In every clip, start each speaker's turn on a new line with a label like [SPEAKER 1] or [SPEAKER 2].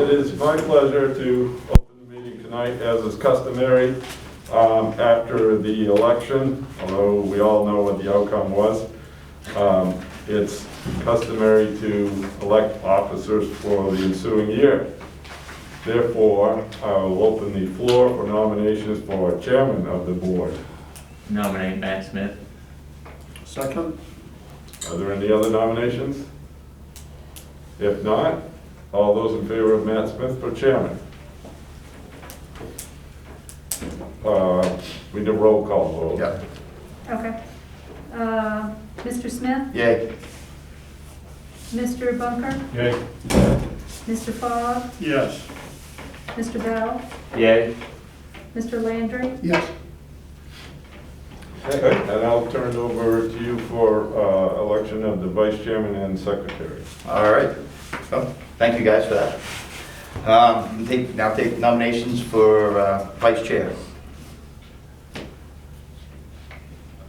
[SPEAKER 1] It is my pleasure to open the meeting tonight, as is customary, after the election, although we all know what the outcome was. It's customary to elect officers for the ensuing year. Therefore, I will open the floor for nominations for chairman of the board.
[SPEAKER 2] Nominate Matt Smith.
[SPEAKER 3] Second.
[SPEAKER 1] Are there any other nominations? If not, all those in favor of Matt Smith for chairman? We did roll call vote.
[SPEAKER 3] Yeah.
[SPEAKER 4] Okay. Mr. Smith?
[SPEAKER 3] Yay.
[SPEAKER 4] Mr. Bunker?
[SPEAKER 1] Yay.
[SPEAKER 4] Mr. Fogg?
[SPEAKER 3] Yes.
[SPEAKER 4] Mr. Bell?
[SPEAKER 2] Yay.
[SPEAKER 4] Mr. Landry?
[SPEAKER 3] Yes.
[SPEAKER 1] Okay, and I'll turn it over to you for election of the vice chairman and secretary.
[SPEAKER 3] All right. Well, thank you guys for that. Now take nominations for vice chair.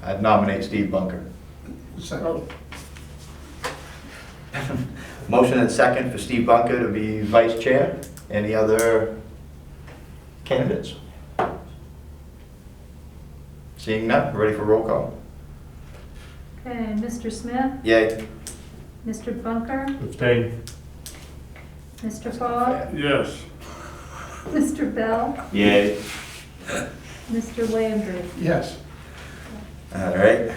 [SPEAKER 3] I'd nominate Steve Bunker.
[SPEAKER 5] Second.
[SPEAKER 3] Motion and second for Steve Bunker to be vice chair. Any other candidates? Seeing none, ready for roll call?
[SPEAKER 4] Okay, Mr. Smith?
[SPEAKER 3] Yay.
[SPEAKER 4] Mr. Bunker?
[SPEAKER 5] Abstain.
[SPEAKER 4] Mr. Fogg?
[SPEAKER 5] Yes.
[SPEAKER 4] Mr. Bell?
[SPEAKER 2] Yay.
[SPEAKER 4] Mr. Landry?
[SPEAKER 5] Yes.
[SPEAKER 3] All right.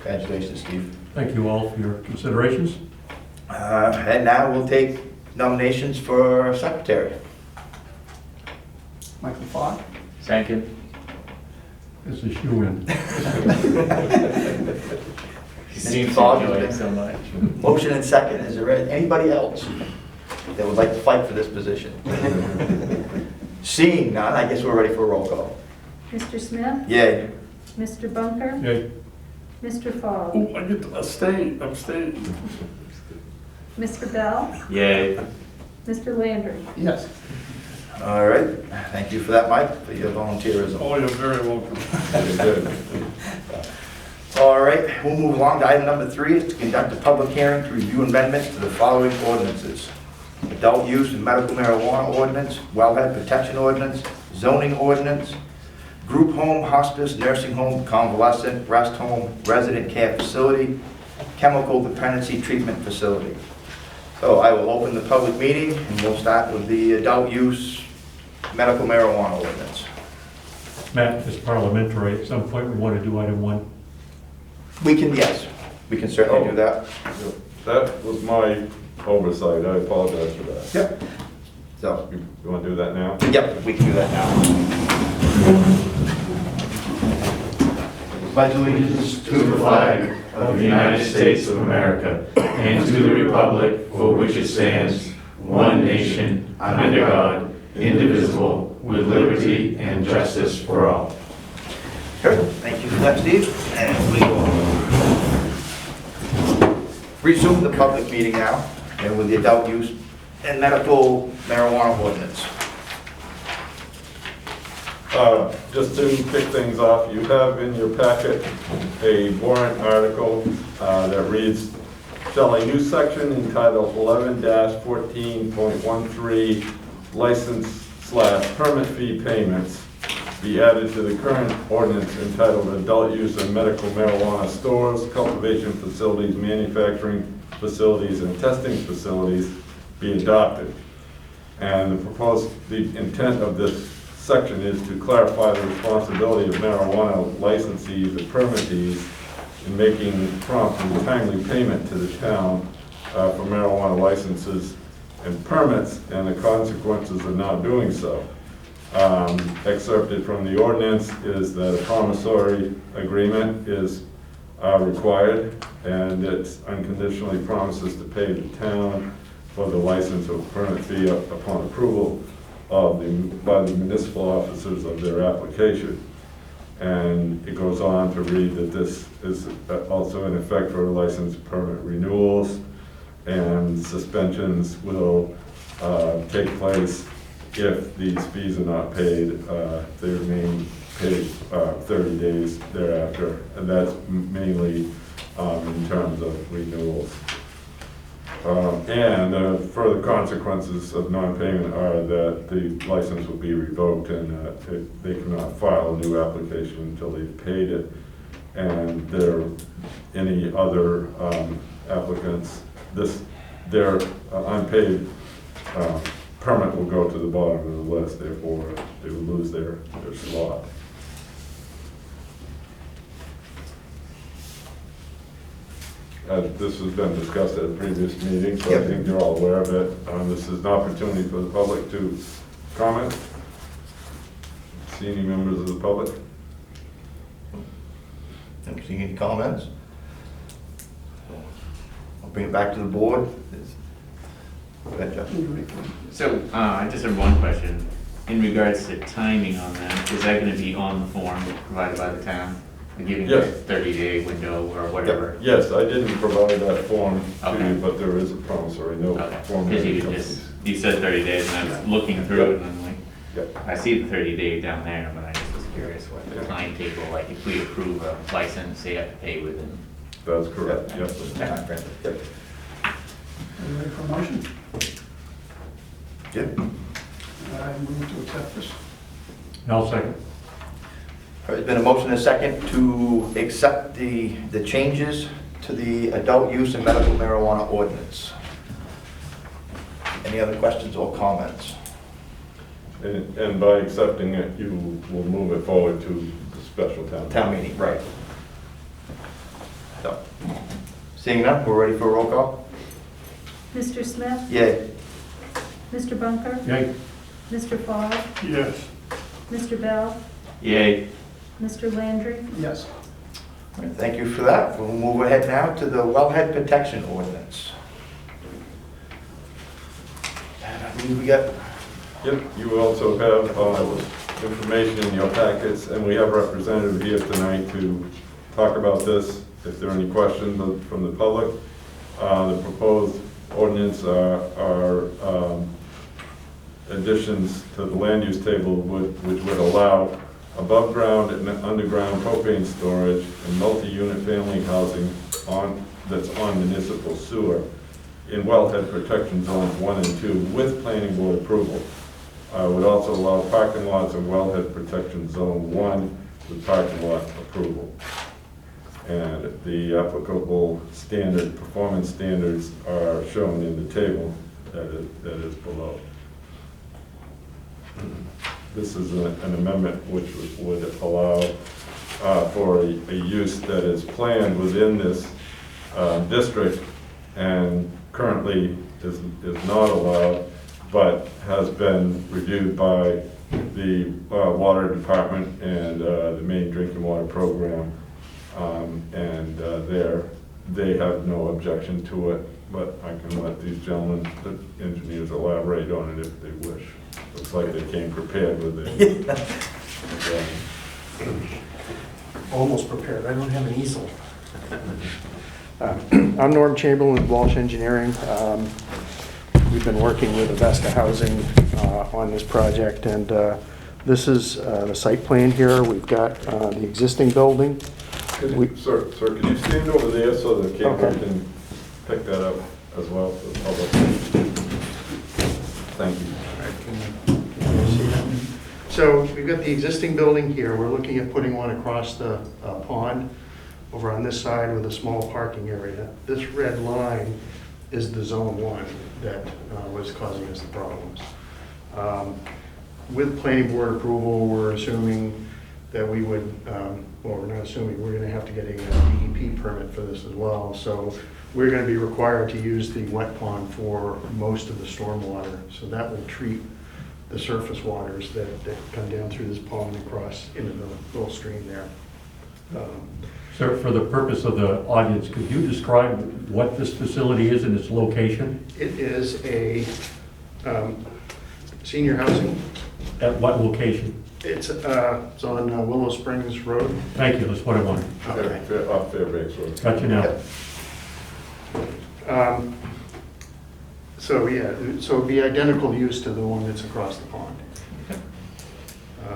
[SPEAKER 3] Congratulations, Steve.
[SPEAKER 5] Thank you all for your considerations.
[SPEAKER 3] And now we'll take nominations for secretary.
[SPEAKER 5] Michael Fogg.
[SPEAKER 2] Second.
[SPEAKER 5] This is Hewan.
[SPEAKER 2] Seems
[SPEAKER 3] Fogg
[SPEAKER 2] to
[SPEAKER 3] has
[SPEAKER 2] enjoy it
[SPEAKER 3] been-
[SPEAKER 2] so much.
[SPEAKER 3] Motion and second. Is there anybody else that would like to fight for this position? Seeing none, I guess we're ready for a roll call.
[SPEAKER 4] Mr. Smith?
[SPEAKER 3] Yay.
[SPEAKER 4] Mr. Bunker?
[SPEAKER 5] Yay.
[SPEAKER 4] Mr. Fogg?
[SPEAKER 5] Oh, I get to abstain.
[SPEAKER 4] Mr. Bell?
[SPEAKER 2] Yay.
[SPEAKER 4] Mr. Landry?
[SPEAKER 5] Yes.
[SPEAKER 3] All right. Thank you for that, Mike, for your volunteerism.
[SPEAKER 5] Oh, you're very welcome.
[SPEAKER 1] Very good.
[SPEAKER 3] All right, we'll move along to item number 3, is to conduct a public hearing to review amendments to the following ordinances: adult use and medical marijuana ordinance, wellhead protection ordinance, zoning ordinance, group home, hospice, nursing home, convalescent, rest home, resident care facility, chemical dependency treatment facility. So I will open the public meeting, and we'll start with the adult use medical marijuana ordinance.
[SPEAKER 5] Matt, it's parliamentary. At some point, we want to do item 1.
[SPEAKER 3] We can, yes, we can certainly do that.
[SPEAKER 1] That was my oversight. I apologize for that.
[SPEAKER 3] Yep. So,
[SPEAKER 1] You want to do that now?
[SPEAKER 3] yep, we can do that now.
[SPEAKER 6] Pledge allegiance to the flag of the United States of America and to the republic for which it stands, one nation, under God, indivisible, with liberty and justice for all.
[SPEAKER 3] Good, thank you for that, Steve. And we will resume the public meeting now, and with the adult use and medical marijuana ordinance.
[SPEAKER 1] Just to kick things off, you have in your packet a warrant article that reads, shall a new section entitled 11-14.13 license/permit fee payments be added to the current ordinance entitled adult use and medical marijuana stores, cultivation facilities, manufacturing facilities, and testing facilities be adopted. And the intent of this section is to clarify the responsibility of marijuana licensees and permittees in making prompt and timely payment to the town for marijuana licenses and permits, and the consequences of not doing so. Excerpted from the ordinance is that a promissory agreement is required, and it unconditionally promises to pay the town for the license or permit fee upon approval by the municipal officers of their application. And it goes on to read that this is also in effect for license permit renewals, and suspensions will take place if these fees are not paid. They remain paid 30 days thereafter, and that's mainly in terms of renewals. And further consequences of non-payment are that the license will be revoked and they cannot file a new application until they've paid it. And any other applicants, their unpaid permit will go to the bottom of the list, therefore they will lose their slot. This has been discussed at a previous meeting, so I think you're all aware of it. This is an opportunity for the public to comment. See any members of the public?
[SPEAKER 3] Don't see any comments? I'll bring it back to the board. Go ahead, Jeff.
[SPEAKER 2] So, I just have one question. In regards to timing on that, is that gonna be on the form provided by the town? Giving a
[SPEAKER 1] Yes.
[SPEAKER 2] 30-day window or whatever?
[SPEAKER 1] Yes, I didn't provide that form to
[SPEAKER 2] Okay.
[SPEAKER 1] you, but there is a promissory note form.
[SPEAKER 2] Because you said 30 days, and I was looking through it, and I'm like,
[SPEAKER 1] Yep.
[SPEAKER 2] I see the 30-day down there, but I just was curious what the timetable, like if we approve a license, they have to pay within.
[SPEAKER 1] That's correct, yes.
[SPEAKER 3] Yep.
[SPEAKER 7] Are you ready for a motion?
[SPEAKER 3] Jim?
[SPEAKER 7] I move to accept this.
[SPEAKER 5] I'll second.
[SPEAKER 3] There's been a motion and a second to accept the changes to the adult use and medical marijuana ordinance. Any other questions or comments?
[SPEAKER 1] And by accepting it, you will move it forward to the special
[SPEAKER 3] Town meeting, right. So, seeing none, we're ready for a roll call?
[SPEAKER 4] Mr. Smith?
[SPEAKER 3] Yay.
[SPEAKER 4] Mr. Bunker?
[SPEAKER 5] Yay.
[SPEAKER 4] Mr. Fall?
[SPEAKER 7] Yes.
[SPEAKER 4] Mr. Bell?
[SPEAKER 2] Yay.
[SPEAKER 4] Mr. Landry?
[SPEAKER 7] Yes.
[SPEAKER 3] All right, thank you for that. We'll move ahead now to the wellhead protection ordinance. And I believe we got,
[SPEAKER 1] Yep, you also have information in your packets, and we have a representative here tonight to talk about this. If there are any questions from the public, the proposed ordinance are additions to the land use table which would allow above ground and underground propane storage and multi-unit family housing that's on municipal sewer in wellhead protection zones 1 and 2 with planning board approval. Would also allow parking lots in wellhead protection zone 1 with parking lot approval. And the applicable performance standards are shown in the table that is below. This is an amendment which would allow for a use that is planned within this district and currently is not allowed, but has been reviewed by the water department and the Maine Drinking Water Program. And they have no objection to it, but I can let these gentlemen, the engineers, elaborate on it if they wish. Looks like they came prepared with it.
[SPEAKER 7] Almost prepared. I don't have an easel. I'm Norm Chamberlain with Walsh Engineering. We've been working with Avesta Housing on this project, and this is the site plan here. We've got the existing building.
[SPEAKER 1] Sir, can you stand over there so the camera
[SPEAKER 7] Okay.
[SPEAKER 1] can pick that up as well for the public? Thank you.
[SPEAKER 7] So we've got the existing building here. We're looking at putting one across the pond over on this side with a small parking area. This red line is the zone 1 that was causing us the problems. With planning board approval, we're assuming that we would, well, we're not assuming, we're gonna have to get a DEP permit for this as well. So we're gonna be required to use the wet pond for most of the stormwater. So that will treat the surface waters that come down through this pond and cross into the little stream there.
[SPEAKER 5] Sir, for the purpose of the audience, could you describe what this facility is and its location?
[SPEAKER 7] It is a senior housing.
[SPEAKER 5] At what location?
[SPEAKER 7] It's on Willow Springs Road.
[SPEAKER 5] Thank you, that's what I wanted.
[SPEAKER 7] Okay.
[SPEAKER 1] Off Fairbanks Road.
[SPEAKER 5] Got you now.
[SPEAKER 7] So, yeah, so it'd be identical use to the one that's across the pond. I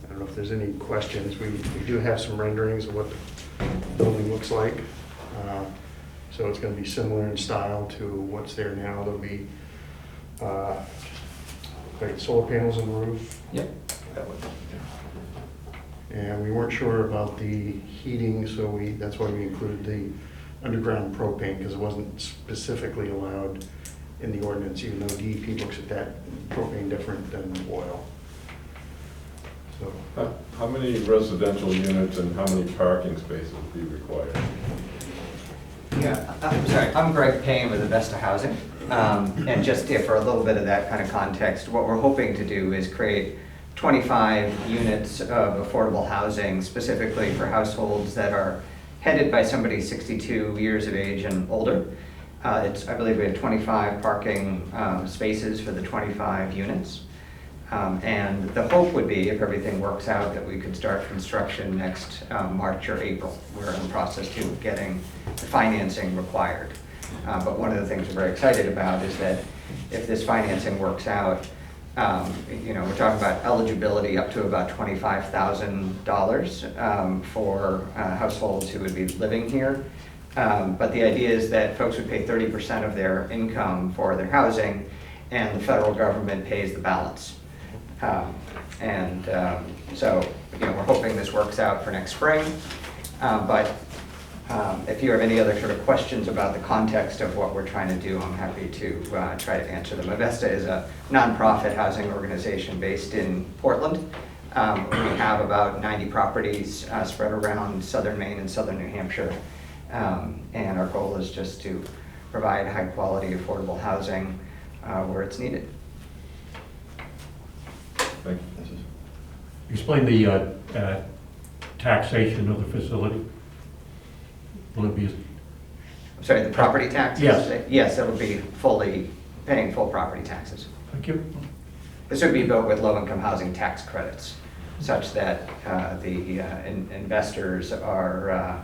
[SPEAKER 7] don't know if there's any questions. We do have some renderings of what the building looks like. So it's going to be similar in style to what's there now. There'll be like solar panels on the roof.
[SPEAKER 2] Yep.
[SPEAKER 7] And we weren't sure about the heating, so that's why we included the underground propane, because it wasn't specifically allowed in the ordinance, even though DEP looks at that propane different than oil. So,
[SPEAKER 1] How many residential units and how many parking spaces would be required?
[SPEAKER 8] Yeah, I'm sorry, I'm Greg Payne with Avesta Housing. And just for a little bit of that kind of context, what we're hoping to do is create 25 units of affordable housing specifically for households that are headed by somebody 62 years of age and older. I believe we have 25 parking spaces for the 25 units. And the hope would be, if everything works out, that we could start construction next March or April. We're in the process too of getting the financing required. But one of the things we're very excited about is that if this financing works out, we're talking about eligibility up to about $25,000 for households who would be living here. But the idea is that folks would pay 30% of their income for their housing, and the federal government pays the balance. So we're hoping this works out for next spring. But if you have any other sort of questions about the context of what we're trying to do, I'm happy to try to answer them. Avesta is a nonprofit housing organization based in Portland. We have about 90 properties spread around southern Maine and southern New Hampshire. And our goal is just to provide high quality, affordable housing where it's needed.
[SPEAKER 1] Thank you.
[SPEAKER 5] Explain the taxation of the facility. Will it be,
[SPEAKER 8] Sorry, the property taxes?
[SPEAKER 5] Yes.
[SPEAKER 8] Yes, it'll be paying full property taxes.
[SPEAKER 5] thank you.
[SPEAKER 8] This would be built with low-income housing tax credits, such that investors are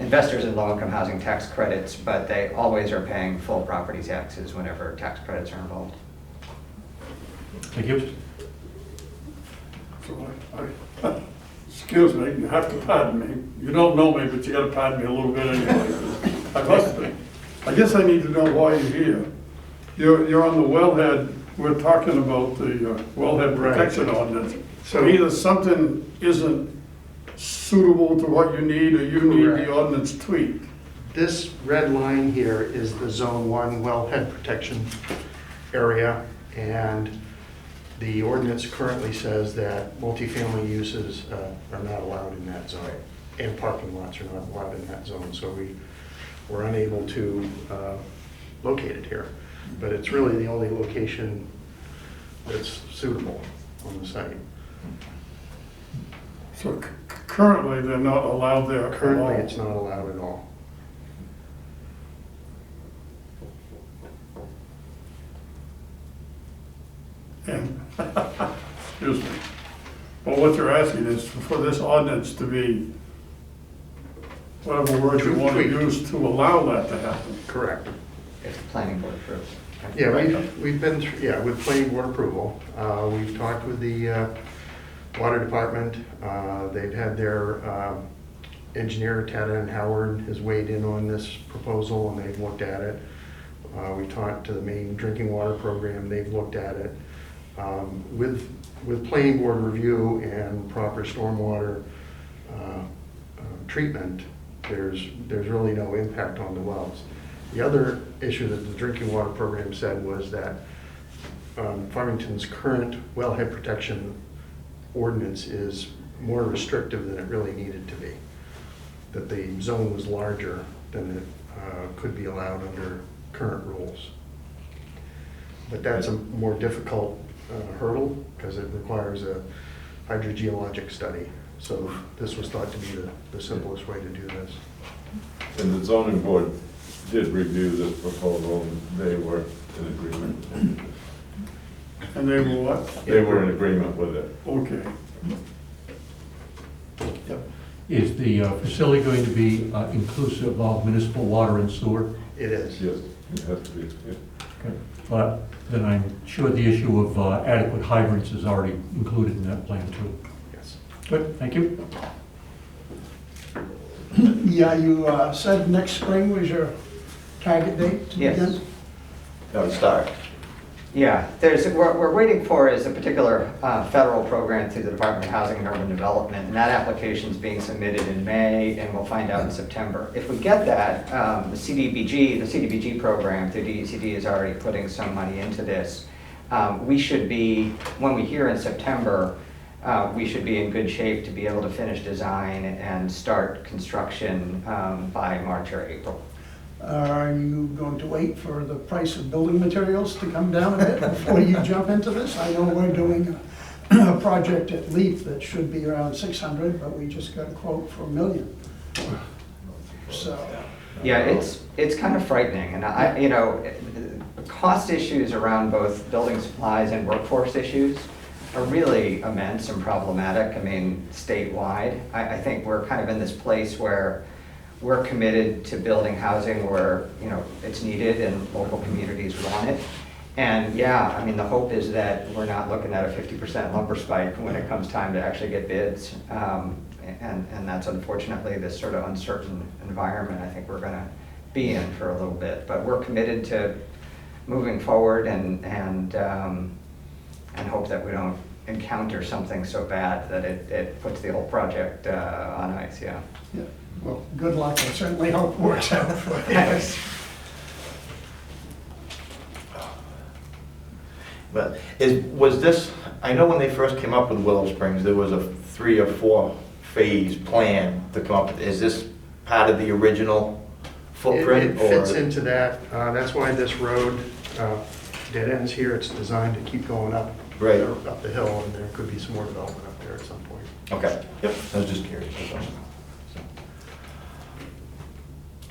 [SPEAKER 8] investors in low-income housing tax credits, but they always are paying full property taxes whenever tax credits are involved.
[SPEAKER 5] Thank you.
[SPEAKER 9] So excuse me, you have to pardon me. You don't know me, but you gotta pardon me a little bit anyway. I guess I need to know why you're here. You're on the Wellhead, we're talking about the Wellhead Protection Ordinance. So either something isn't suitable to what you need, or you need the ordinance tweaked.
[SPEAKER 7] this red line here is the Zone 1 wellhead protection area, and the ordinance currently says that multifamily uses are not allowed in that zone, and parking lots are not allowed in that zone, so we were unable to locate it here. But it's really the only location that's suitable on the site.
[SPEAKER 9] So currently, they're not allowed there at all?
[SPEAKER 7] Currently, it's not allowed at all.
[SPEAKER 9] And, excuse me, but what you're asking is for this ordinance to be, whatever word you want to use, to allow that to happen.
[SPEAKER 7] Correct.
[SPEAKER 8] If the planning board approves.
[SPEAKER 7] Yeah, we've been through, with planning board approval. We've talked with the water department. They've had their engineer, Tata and Howard, has weighed in on this proposal, and they've looked at it. We talked to the Maine Drinking Water Program, they've looked at it. With planning board review and proper stormwater treatment, there's really no impact on the wells. The other issue that the Drinking Water Program said was that Farmington's current wellhead protection ordinance is more restrictive than it really needed to be. That the zone was larger than it could be allowed under current rules. But that's a more difficult hurdle because it requires a hydrogeologic study. So this was thought to be the simplest way to do this.
[SPEAKER 1] And the zoning board did review this proposal, and they were in agreement.
[SPEAKER 9] And they were what?
[SPEAKER 1] They were in agreement with it.
[SPEAKER 9] Okay.
[SPEAKER 5] Is the facility going to be inclusive of municipal water and sewer?
[SPEAKER 7] It is.
[SPEAKER 1] Yes, it has to be, yeah.
[SPEAKER 5] Okay. But then I'm sure the issue of adequate hydrants is already included in that plan too.
[SPEAKER 7] Yes.
[SPEAKER 5] Good, thank you.
[SPEAKER 10] Yeah, you said next spring was your target date to
[SPEAKER 8] Yes.
[SPEAKER 10] begin?
[SPEAKER 3] That would start.
[SPEAKER 8] Yeah, we're waiting for is a particular federal program through the Department of Housing and Urban Development, and that application's being submitted in May, and we'll find out in September. If we get that, the CDBG program through DECD is already putting some money into this. We should be, when we hear in September, we should be in good shape to be able to finish design and start construction by March or April.
[SPEAKER 10] Are you going to wait for the price of building materials to come down a bit before you jump into this? I know we're doing a project at LEAP that should be around 600, but we just got a quote for $1 million. So,
[SPEAKER 8] Yeah, it's kind of frightening, and cost issues around both building supplies and workforce issues are really immense and problematic, I mean, statewide. I think we're kind of in this place where we're committed to building housing where, it's needed and local communities want it. And yeah, I mean, the hope is that we're not looking at a 50% lumber spike when it comes time to actually get bids. And that's unfortunately this sort of uncertain environment I think we're gonna be in for a little bit. But we're committed to moving forward and hope that we don't encounter something so bad that it puts the whole project on ice, yeah.
[SPEAKER 10] yeah, well, good luck. I certainly hope it works out for you.
[SPEAKER 8] Thanks.
[SPEAKER 3] But was this, I know when they first came up with Willow Springs, there was a 3 or 4 phase plan to come up with. Is this part of the original footprint?
[SPEAKER 7] It fits into that. That's why this road dead ends here. It's designed to keep going up,
[SPEAKER 3] Right.
[SPEAKER 7] up the hill, and there could be some more development up there at some point.
[SPEAKER 3] Okay, yep, I was just curious.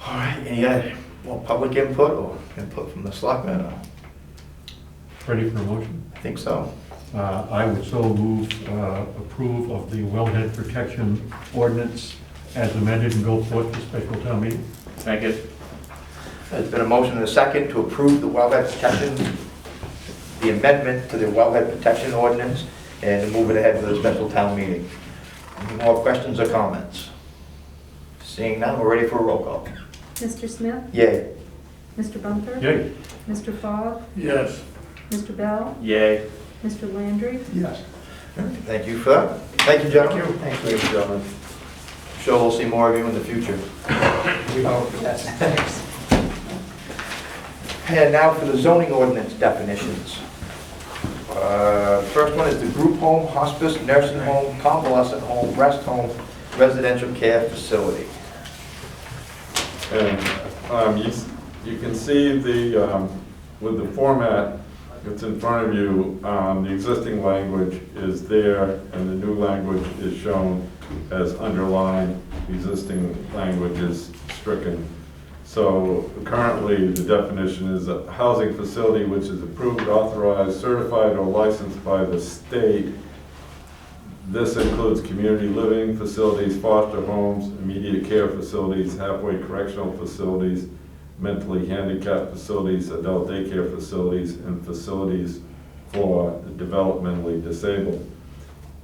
[SPEAKER 3] All right, any more public input or input from the selectmen?
[SPEAKER 5] Ready for a motion?
[SPEAKER 3] I think so.
[SPEAKER 5] I would so move approve of the wellhead protection ordinance as amended and go forth to special town meeting.
[SPEAKER 2] Second.
[SPEAKER 3] There's been a motion and a second to approve the wellhead protection, the amendment to the wellhead protection ordinance, and to move it ahead to the special town meeting. Any more questions or comments? Seeing none, we're ready for a roll call.
[SPEAKER 4] Mr. Smith?
[SPEAKER 3] Yay.
[SPEAKER 4] Mr. Bunker?
[SPEAKER 5] Yay.
[SPEAKER 4] Mr. Fogg?
[SPEAKER 9] Yes.
[SPEAKER 4] Mr. Bell?
[SPEAKER 2] Yay.
[SPEAKER 4] Mr. Landry?
[SPEAKER 10] Yes.
[SPEAKER 3] Thank you for that. Thank you, gentlemen.
[SPEAKER 8] Thank
[SPEAKER 3] Thank you, gentlemen. Sure we'll see more of you in the future.
[SPEAKER 8] We hope, yes, thanks.
[SPEAKER 3] And now for the zoning ordinance definitions. First one is the group home, hospice, nursing home, convalescent home, rest home, residential care facility.
[SPEAKER 1] And you can see with the format that's in front of you, the existing language is there and the new language is shown as underlined. The existing language is stricken. So currently the definition is a housing facility which is approved, authorized, certified, or licensed by the state. This includes community living facilities, foster homes, immediate care facilities, halfway correctional facilities, mentally handicapped facilities, adult daycare facilities, and facilities for the developmentally disabled.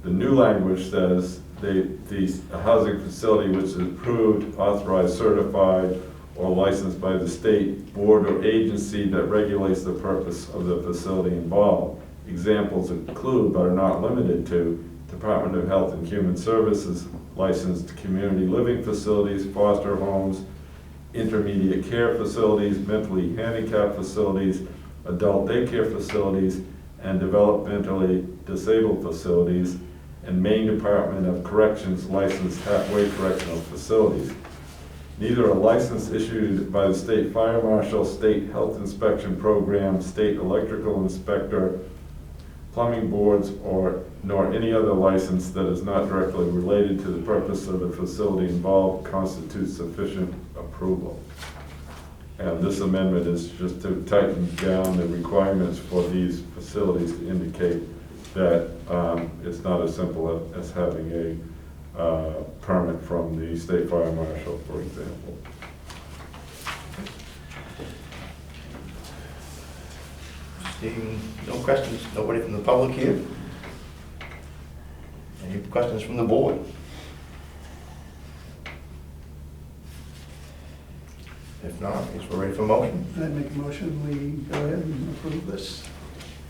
[SPEAKER 1] The new language says the housing facility which is approved, authorized, certified, or licensed by the state board or agency that regulates the purpose of the facility involved. Examples include, but are not limited to, Department of Health and Human Services licensed community living facilities, foster homes, intermediate care facilities, mentally handicapped facilities, adult daycare facilities, and developmentally disabled facilities, and Maine Department of Corrections licensed halfway correctional facilities. Neither a license issued by the state fire marshal, state health inspection program, state electrical inspector, plumbing boards, nor any other license that is not directly related to the purpose of the facility involved constitutes sufficient approval. And this amendment is just to tighten down the requirements for these facilities to indicate that it's not as simple as having a permit from the state fire marshal, for example.
[SPEAKER 3] Seeing no questions, nobody from the public here? Any questions from the board? If not, I guess we're ready for motion.
[SPEAKER 10] I make a motion, we go ahead and approve this.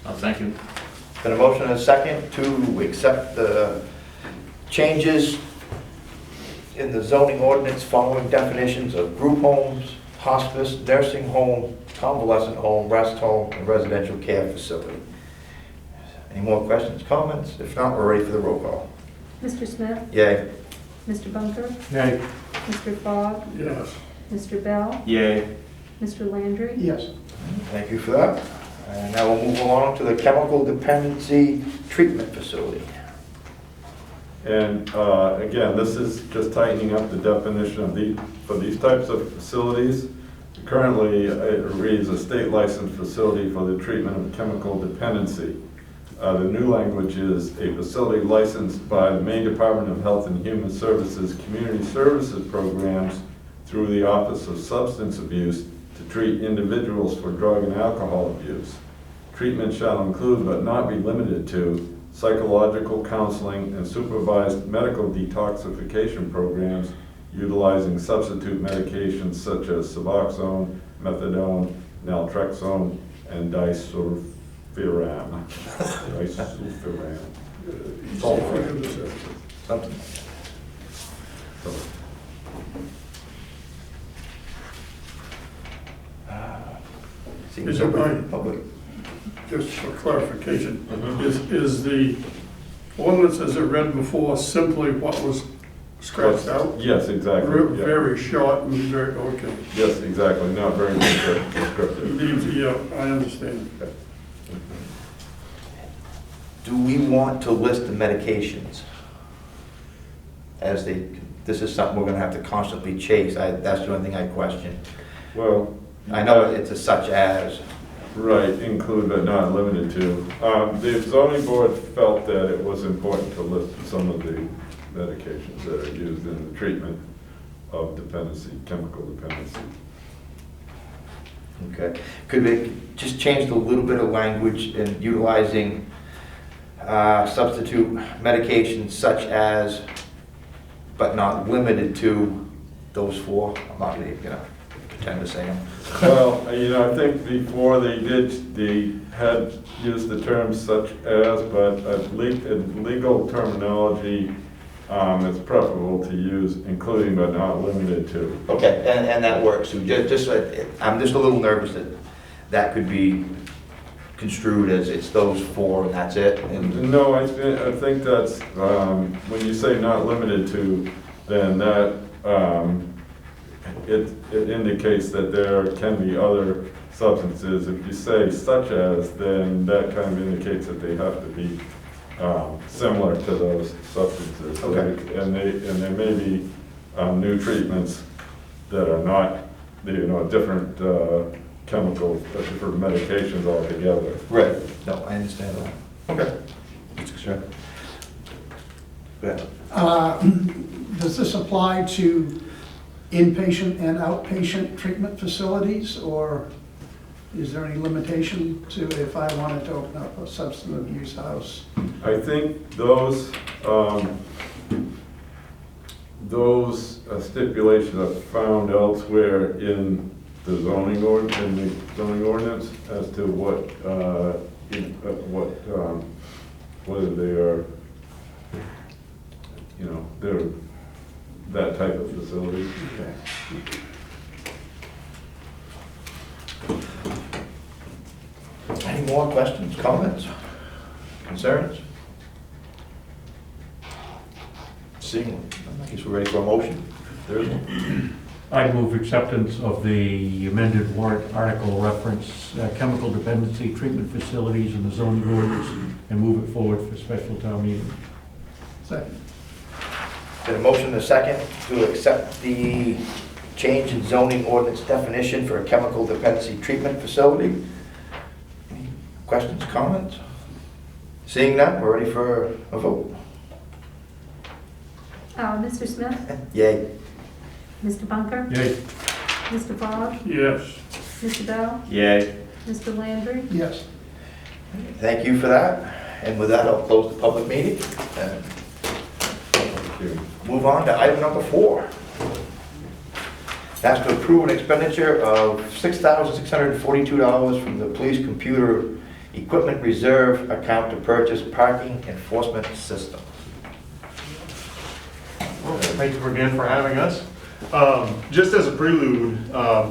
[SPEAKER 2] I'll second.
[SPEAKER 3] Been a motion and a second to accept the changes in the zoning ordinance following definitions of group homes, hospice, nursing home, convalescent home, rest home, and residential care facility. Any more questions, comments? If not, we're ready for the roll call.
[SPEAKER 4] Mr. Smith?
[SPEAKER 3] Yay.
[SPEAKER 4] Mr. Bunker?
[SPEAKER 5] Yay.
[SPEAKER 4] Mr. Fogg?
[SPEAKER 9] Yes.
[SPEAKER 4] Mr. Bell?
[SPEAKER 2] Yay.
[SPEAKER 4] Mr. Landry?
[SPEAKER 10] Yes.
[SPEAKER 3] Thank you for that. And now we'll move along to the chemical dependency treatment facility.
[SPEAKER 1] And again, this is just tightening up the definition of for these types of facilities. Currently, it reads a state licensed facility for the treatment of chemical dependency. The new language is a facility licensed by the Maine Department of Health and Human Services Community Services Programs through the Office of Substance Abuse to treat individuals for drug and alcohol abuse. Treatment shall include, but not be limited to, psychological counseling and supervised medical detoxification programs utilizing substitute medications such as Suboxone, Methadone, Naltrexone, and disulfiram. Disulfiram.
[SPEAKER 3] Something. Seems
[SPEAKER 9] Is it
[SPEAKER 3] open to
[SPEAKER 9] right?
[SPEAKER 3] the public.
[SPEAKER 9] Just for clarification, is the ordinance as it read before simply what was scratched out?
[SPEAKER 1] Yes, exactly. Yeah.
[SPEAKER 9] Very short and very, okay.
[SPEAKER 1] Yes, exactly. Not very descriptive.
[SPEAKER 9] Yeah, I understand.
[SPEAKER 3] Do we want to list the medications? As this is something we're gonna have to constantly chase. That's the only thing I question.
[SPEAKER 1] Well,
[SPEAKER 3] I know it's a such as.
[SPEAKER 1] right, include but not limited to. The zoning board felt that it was important to list some of the medications that are used in the treatment of dependency, chemical dependency.
[SPEAKER 3] Okay. Could we just change a little bit of language in utilizing substitute medications such as, but not limited to, those four? I'm not gonna pretend to say them.
[SPEAKER 1] Well, I think before they had used the term such as, but in legal terminology, it's preferable to use including but not limited to.
[SPEAKER 3] Okay, and that works. So I'm just a little nervous that could be construed as it's those four and that's it. And
[SPEAKER 1] No, I think that's, when you say not limited to, then that, it indicates that there can be other substances. If you say such as, then that kind of indicates that they have to be similar to those substances.
[SPEAKER 3] Okay.
[SPEAKER 1] And there may be new treatments that are not, different chemicals, different medications altogether.
[SPEAKER 3] right. No, I understand that. Okay. Sure. Good.
[SPEAKER 10] Does this apply to inpatient and outpatient treatment facilities, or is there any limitation to if I wanted to open up a substance abuse house?
[SPEAKER 1] I think those stipulations are found elsewhere in the zoning ordinance as to whether they are, they're that type of facility.
[SPEAKER 3] Any more questions, comments, concerns? Seeing, I guess we're ready for a motion. There is one.
[SPEAKER 5] I move acceptance of the amended warrant article reference chemical dependency treatment facilities in the zoning ordinance and move it forward for special town meeting.
[SPEAKER 10] Second.
[SPEAKER 3] Got a motion and a second to accept the change in zoning ordinance definition for a chemical dependency treatment facility. Any questions, comments? Seeing none, we're ready for a vote.
[SPEAKER 4] Mr. Smith?
[SPEAKER 3] Yay.
[SPEAKER 4] Mr. Bunker?
[SPEAKER 5] Yay.
[SPEAKER 4] Mr. Fogg?
[SPEAKER 9] Yes.
[SPEAKER 4] Mr. Bell?
[SPEAKER 2] Yay.
[SPEAKER 4] Mr. Landry?
[SPEAKER 10] Yes.
[SPEAKER 3] Thank you for that. And with that, I'll close the public meeting and move on to item number 4. That's to approve an expenditure of $6,642 from the police computer equipment reserve account to purchase parking enforcement system.
[SPEAKER 11] Well, thank you again for having us. Just as a prelude,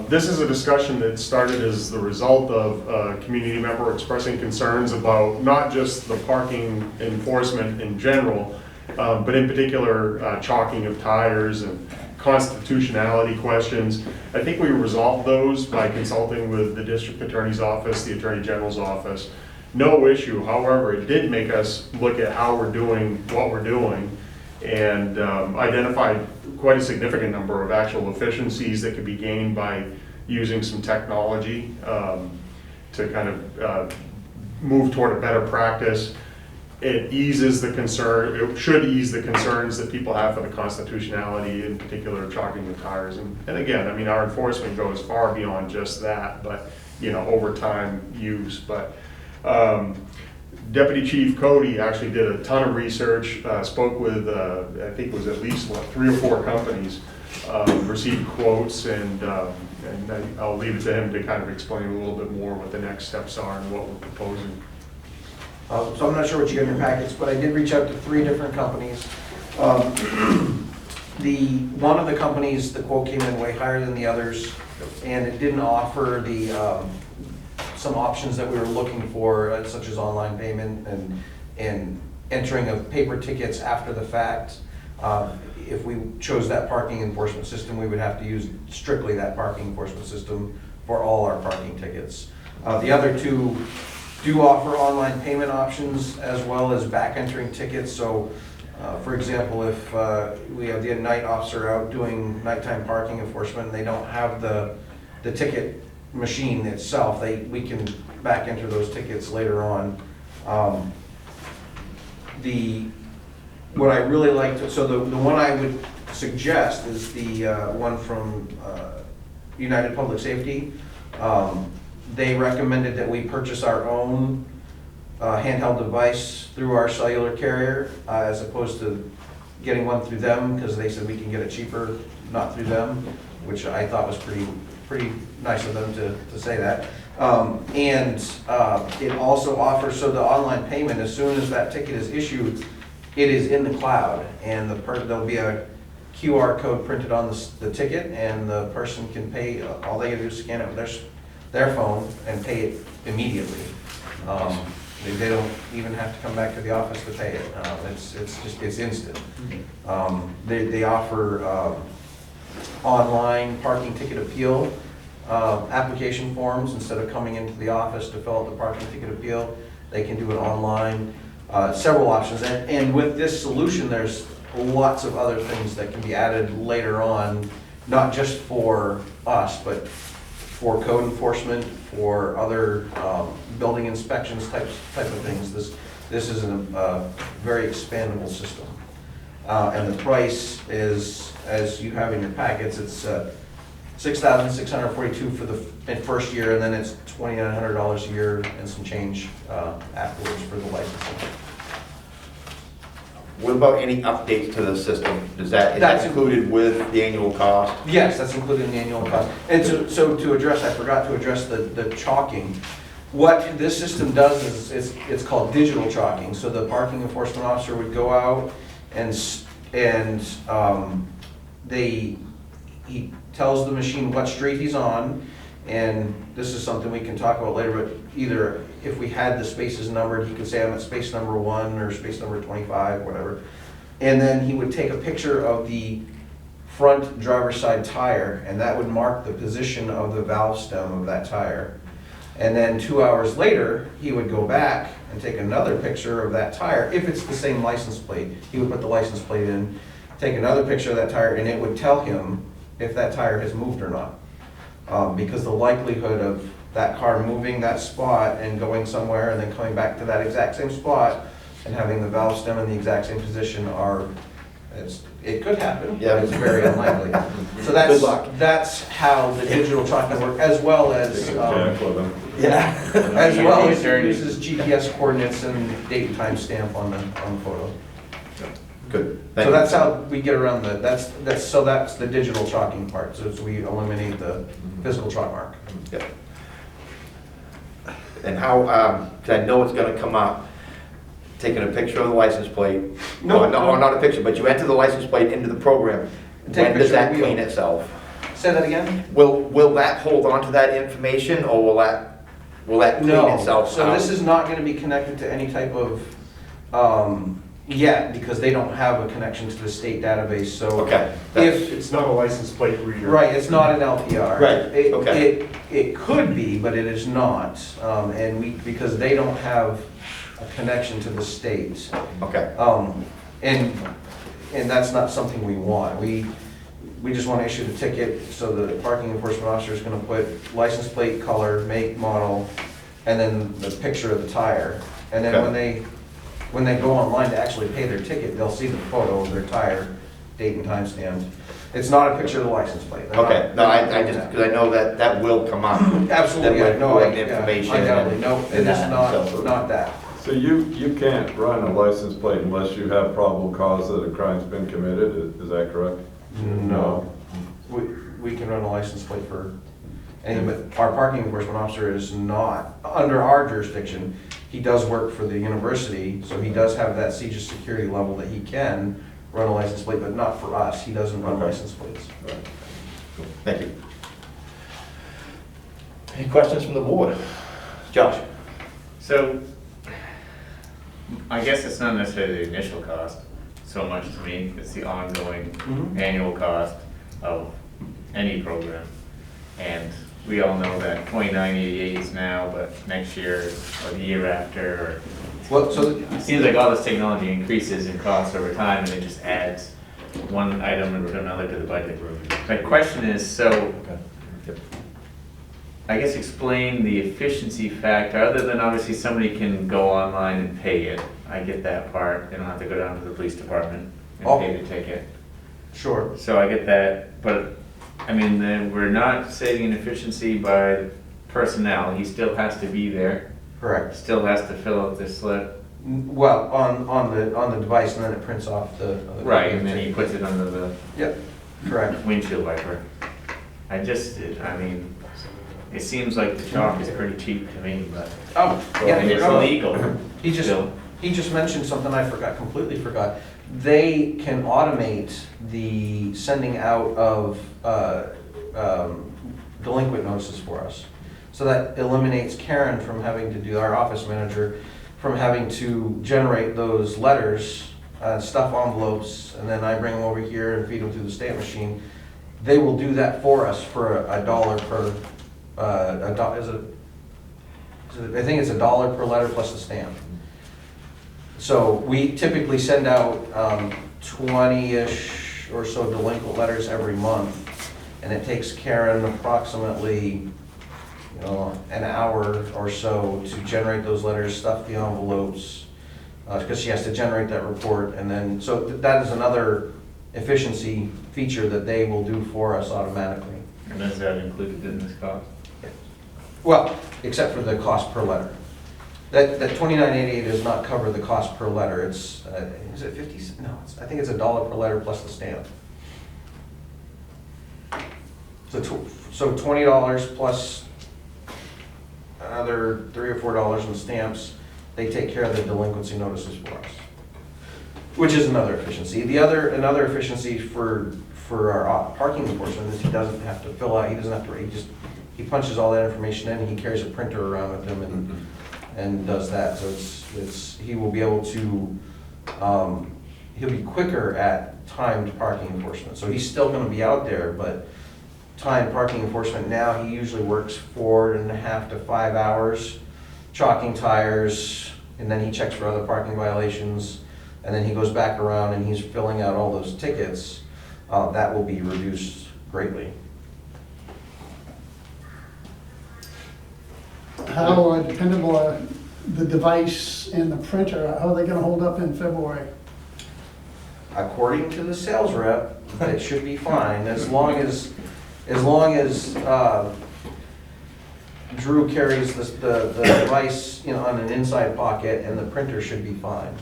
[SPEAKER 11] this is a discussion that started as the result of a community member expressing concerns about not just the parking enforcement in general, but in particular chalking of tires and constitutionality questions. I think we resolved those by consulting with the district attorney's office, the attorney general's office. No issue. However, it did make us look at how we're doing what we're doing and identified quite a significant number of actual efficiencies that could be gained by using some technology to kind of move toward a better practice. It eases the concern, it should ease the concerns that people have for the constitutionality, in particular chalking the tires. And again, I mean, our enforcement goes far beyond just that, but, you know, over time use. But Deputy Chief Cody actually did a ton of research, spoke with, I think it was at least, 3 or 4 companies, received quotes, and I'll leave it to him to kind of explain a little bit more what the next steps are and what we're proposing.
[SPEAKER 12] So I'm not sure what you got in your packets, but I did reach out to 3 different companies. One of the companies, the quote came in way higher than the others, and it didn't offer the some options that we were looking for, such as online payment and entering of paper tickets after the fact. If we chose that parking enforcement system, we would have to use strictly that parking enforcement system for all our parking tickets. The other 2 do offer online payment options as well as back entering tickets. So for example, if we have the night officer out doing nighttime parking enforcement and they don't have the ticket machine itself, we can back enter those tickets later on. What I really like to, so the one I would suggest is the one from United Public Safety. They recommended that we purchase our own handheld device through our cellular carrier as opposed to getting one through them, because they said we can get it cheaper not through them, which I thought was pretty nice of them to say that. It also offers, so the online payment, as soon as that ticket is issued, it is in the cloud, and there'll be a QR code printed on the ticket, and the person can pay. All they do is scan it with their phone and pay it immediately. They don't even have to come back to the office to pay it. It's instant. They offer online parking ticket appeal application forms. Instead of coming into the office to fill out the parking ticket appeal, they can do it online. Several options, and with this solution, there's lots of other things that can be added later on, not just for us, but for code enforcement, for other building inspections type of things. This is a very expandable system, and the price is, as you have in your packets, it's $6,642 for the first year, and then it's $2,900 a year and some change afterwards for the licensing.
[SPEAKER 3] What about any updates to the system? Is that included with the annual cost?
[SPEAKER 12] Yes, that's included in the annual cost. And so to address, I forgot to address the chalking. What this system does is it's called digital chalking. So the parking enforcement officer would go out and he tells the machine what street he's on, and this is something we can talk about later, but either if we had the spaces numbered, he could say I'm at space number 1 or space number 25, whatever. And then he would take a picture of the front driver's side tire, and that would mark the position of the valve stem of that tire. And then 2 hours later, he would go back and take another picture of that tire. If it's the same license plate, he would put the license plate in, take another picture of that tire, and it would tell him if that tire has moved or not. Because the likelihood of that car moving that spot and going somewhere and then coming back to that exact same spot and having the valve stem in the exact same position it could happen,
[SPEAKER 3] yeah,
[SPEAKER 12] but it's very unlikely. So that's how the digital tracking works, as well as as well as it uses GPS coordinates and date and time stamp on the photo.
[SPEAKER 3] Good. Thank
[SPEAKER 12] So
[SPEAKER 3] you.
[SPEAKER 12] that's how we get around that's the digital chalking part, so we eliminate the physical chalk mark.
[SPEAKER 3] Yeah. And how, 'cause I know it's gonna come up, taking a picture of the license plate.
[SPEAKER 12] No,
[SPEAKER 3] Or not a picture, but you enter the license plate into the program.
[SPEAKER 12] Take a
[SPEAKER 3] When does
[SPEAKER 12] picture of
[SPEAKER 3] that
[SPEAKER 12] the wheel.
[SPEAKER 3] clean itself?
[SPEAKER 12] Say that again?
[SPEAKER 3] Will that hold on to that information, or will that clean
[SPEAKER 12] No,
[SPEAKER 3] itself
[SPEAKER 12] so
[SPEAKER 3] out?
[SPEAKER 12] this is not gonna be connected to any type of, yet, because they don't have a connection to the state database, so.
[SPEAKER 3] Okay.
[SPEAKER 12] If,
[SPEAKER 11] It's not a license plate reader.
[SPEAKER 12] right, it's not an LPR.
[SPEAKER 3] Right, okay.
[SPEAKER 12] It could be, but it is not, because they don't have a connection to the state.
[SPEAKER 3] Okay,
[SPEAKER 12] And that's not something we want. We just want to issue the ticket, so the parking enforcement officer is going to put license plate, color, make, model, and then the picture of the tire. And then
[SPEAKER 3] Okay.
[SPEAKER 12] when they go online to actually pay their ticket, they'll see the photo of their tire, date and time stamped. It's not a picture of the license plate. They're
[SPEAKER 3] okay,
[SPEAKER 12] not-
[SPEAKER 3] no, I just, because I know that will come up.
[SPEAKER 12] Absolutely,
[SPEAKER 3] That
[SPEAKER 12] yeah, no,
[SPEAKER 3] will
[SPEAKER 12] I,
[SPEAKER 3] have information
[SPEAKER 12] undoubtedly, no,
[SPEAKER 3] and
[SPEAKER 12] it is
[SPEAKER 3] that, so-
[SPEAKER 12] not that.
[SPEAKER 1] So you can't run a license plate unless you have probable cause that a crime's been committed, is that correct?
[SPEAKER 12] No. We can run a license plate for anything, but our parking enforcement officer is not, under our jurisdiction, he does work for the university, so he does have that CJIS security level that he can run a license plate, but not for us, he doesn't run
[SPEAKER 1] Okay.
[SPEAKER 12] license plates.
[SPEAKER 3] Thank you. Any questions from the board? Josh?
[SPEAKER 2] So, I guess it's not necessarily the initial cost so much to me, it's the ongoing
[SPEAKER 12] Mhm.
[SPEAKER 2] annual cost of any program. And we all know that 2988 is now, but next year or the year after, or
[SPEAKER 12] Well, so,
[SPEAKER 2] it seems like all this technology increases in cost over time and it just adds one item to another to the budget. My question is, so, I guess explain the efficiency factor, other than obviously somebody can go online and pay it. I get that part, they don't have to go down to the police department and pay the ticket.
[SPEAKER 12] sure.
[SPEAKER 2] So I get that, but, I mean, then we're not saving efficiency by personnel, he still has to be there,
[SPEAKER 12] Correct.
[SPEAKER 2] still has to fill out this slip.
[SPEAKER 12] Well, on the device, and then it prints off the.
[SPEAKER 2] Right, and then he puts it under the
[SPEAKER 12] Yep, correct.
[SPEAKER 2] windshield wiper. I mean, it seems like the chalk is pretty cheap to me, but,
[SPEAKER 12] Oh, yeah,
[SPEAKER 2] and it's
[SPEAKER 12] no,
[SPEAKER 2] legal
[SPEAKER 12] He just,
[SPEAKER 2] still.
[SPEAKER 12] he just mentioned something I completely forgot. They can automate the sending out of delinquent notices for us. So that eliminates Karen from having to do, our office manager, from having to generate those letters, stuff envelopes, and then I bring them over here and feed them through the stamp machine. They will do that for us for $1 per, I think it's $1 per letter plus the stamp. So we typically send out 20-ish or so delinquent letters every month, and it takes Karen approximately, an hour or so to generate those letters, stuff the envelopes, because she has to generate that report, and then, so that is another efficiency feature that they will do for us automatically.
[SPEAKER 2] And is that included in this cost?
[SPEAKER 12] Well, except for the cost per letter. That 2988 does not cover the cost per letter. It's, is it 50? No, I think it's $1 per letter plus the stamp. So $20 plus another $3 or $4 in stamps. They take care of the delinquency notices for us, which is another efficiency. Another efficiency for our parking enforcement is he doesn't have to fill out. He doesn't have to. He punches all that information in. And he carries a printer around with him and does that. So he will be able to, he'll be quicker at timed parking enforcement. So he's still gonna be out there, but timed parking enforcement now, he usually works 4.5 to 5 hours, chalking tires, and then he checks for other parking violations, and then he goes back around and he's filling out all those tickets. That will be reduced greatly.
[SPEAKER 10] How dependable are the device and the printer, how are they gonna hold up in February?
[SPEAKER 12] According to the sales rep, it should be fine, as long as Drew carries the device, on an inside pocket, and the printer should be fine.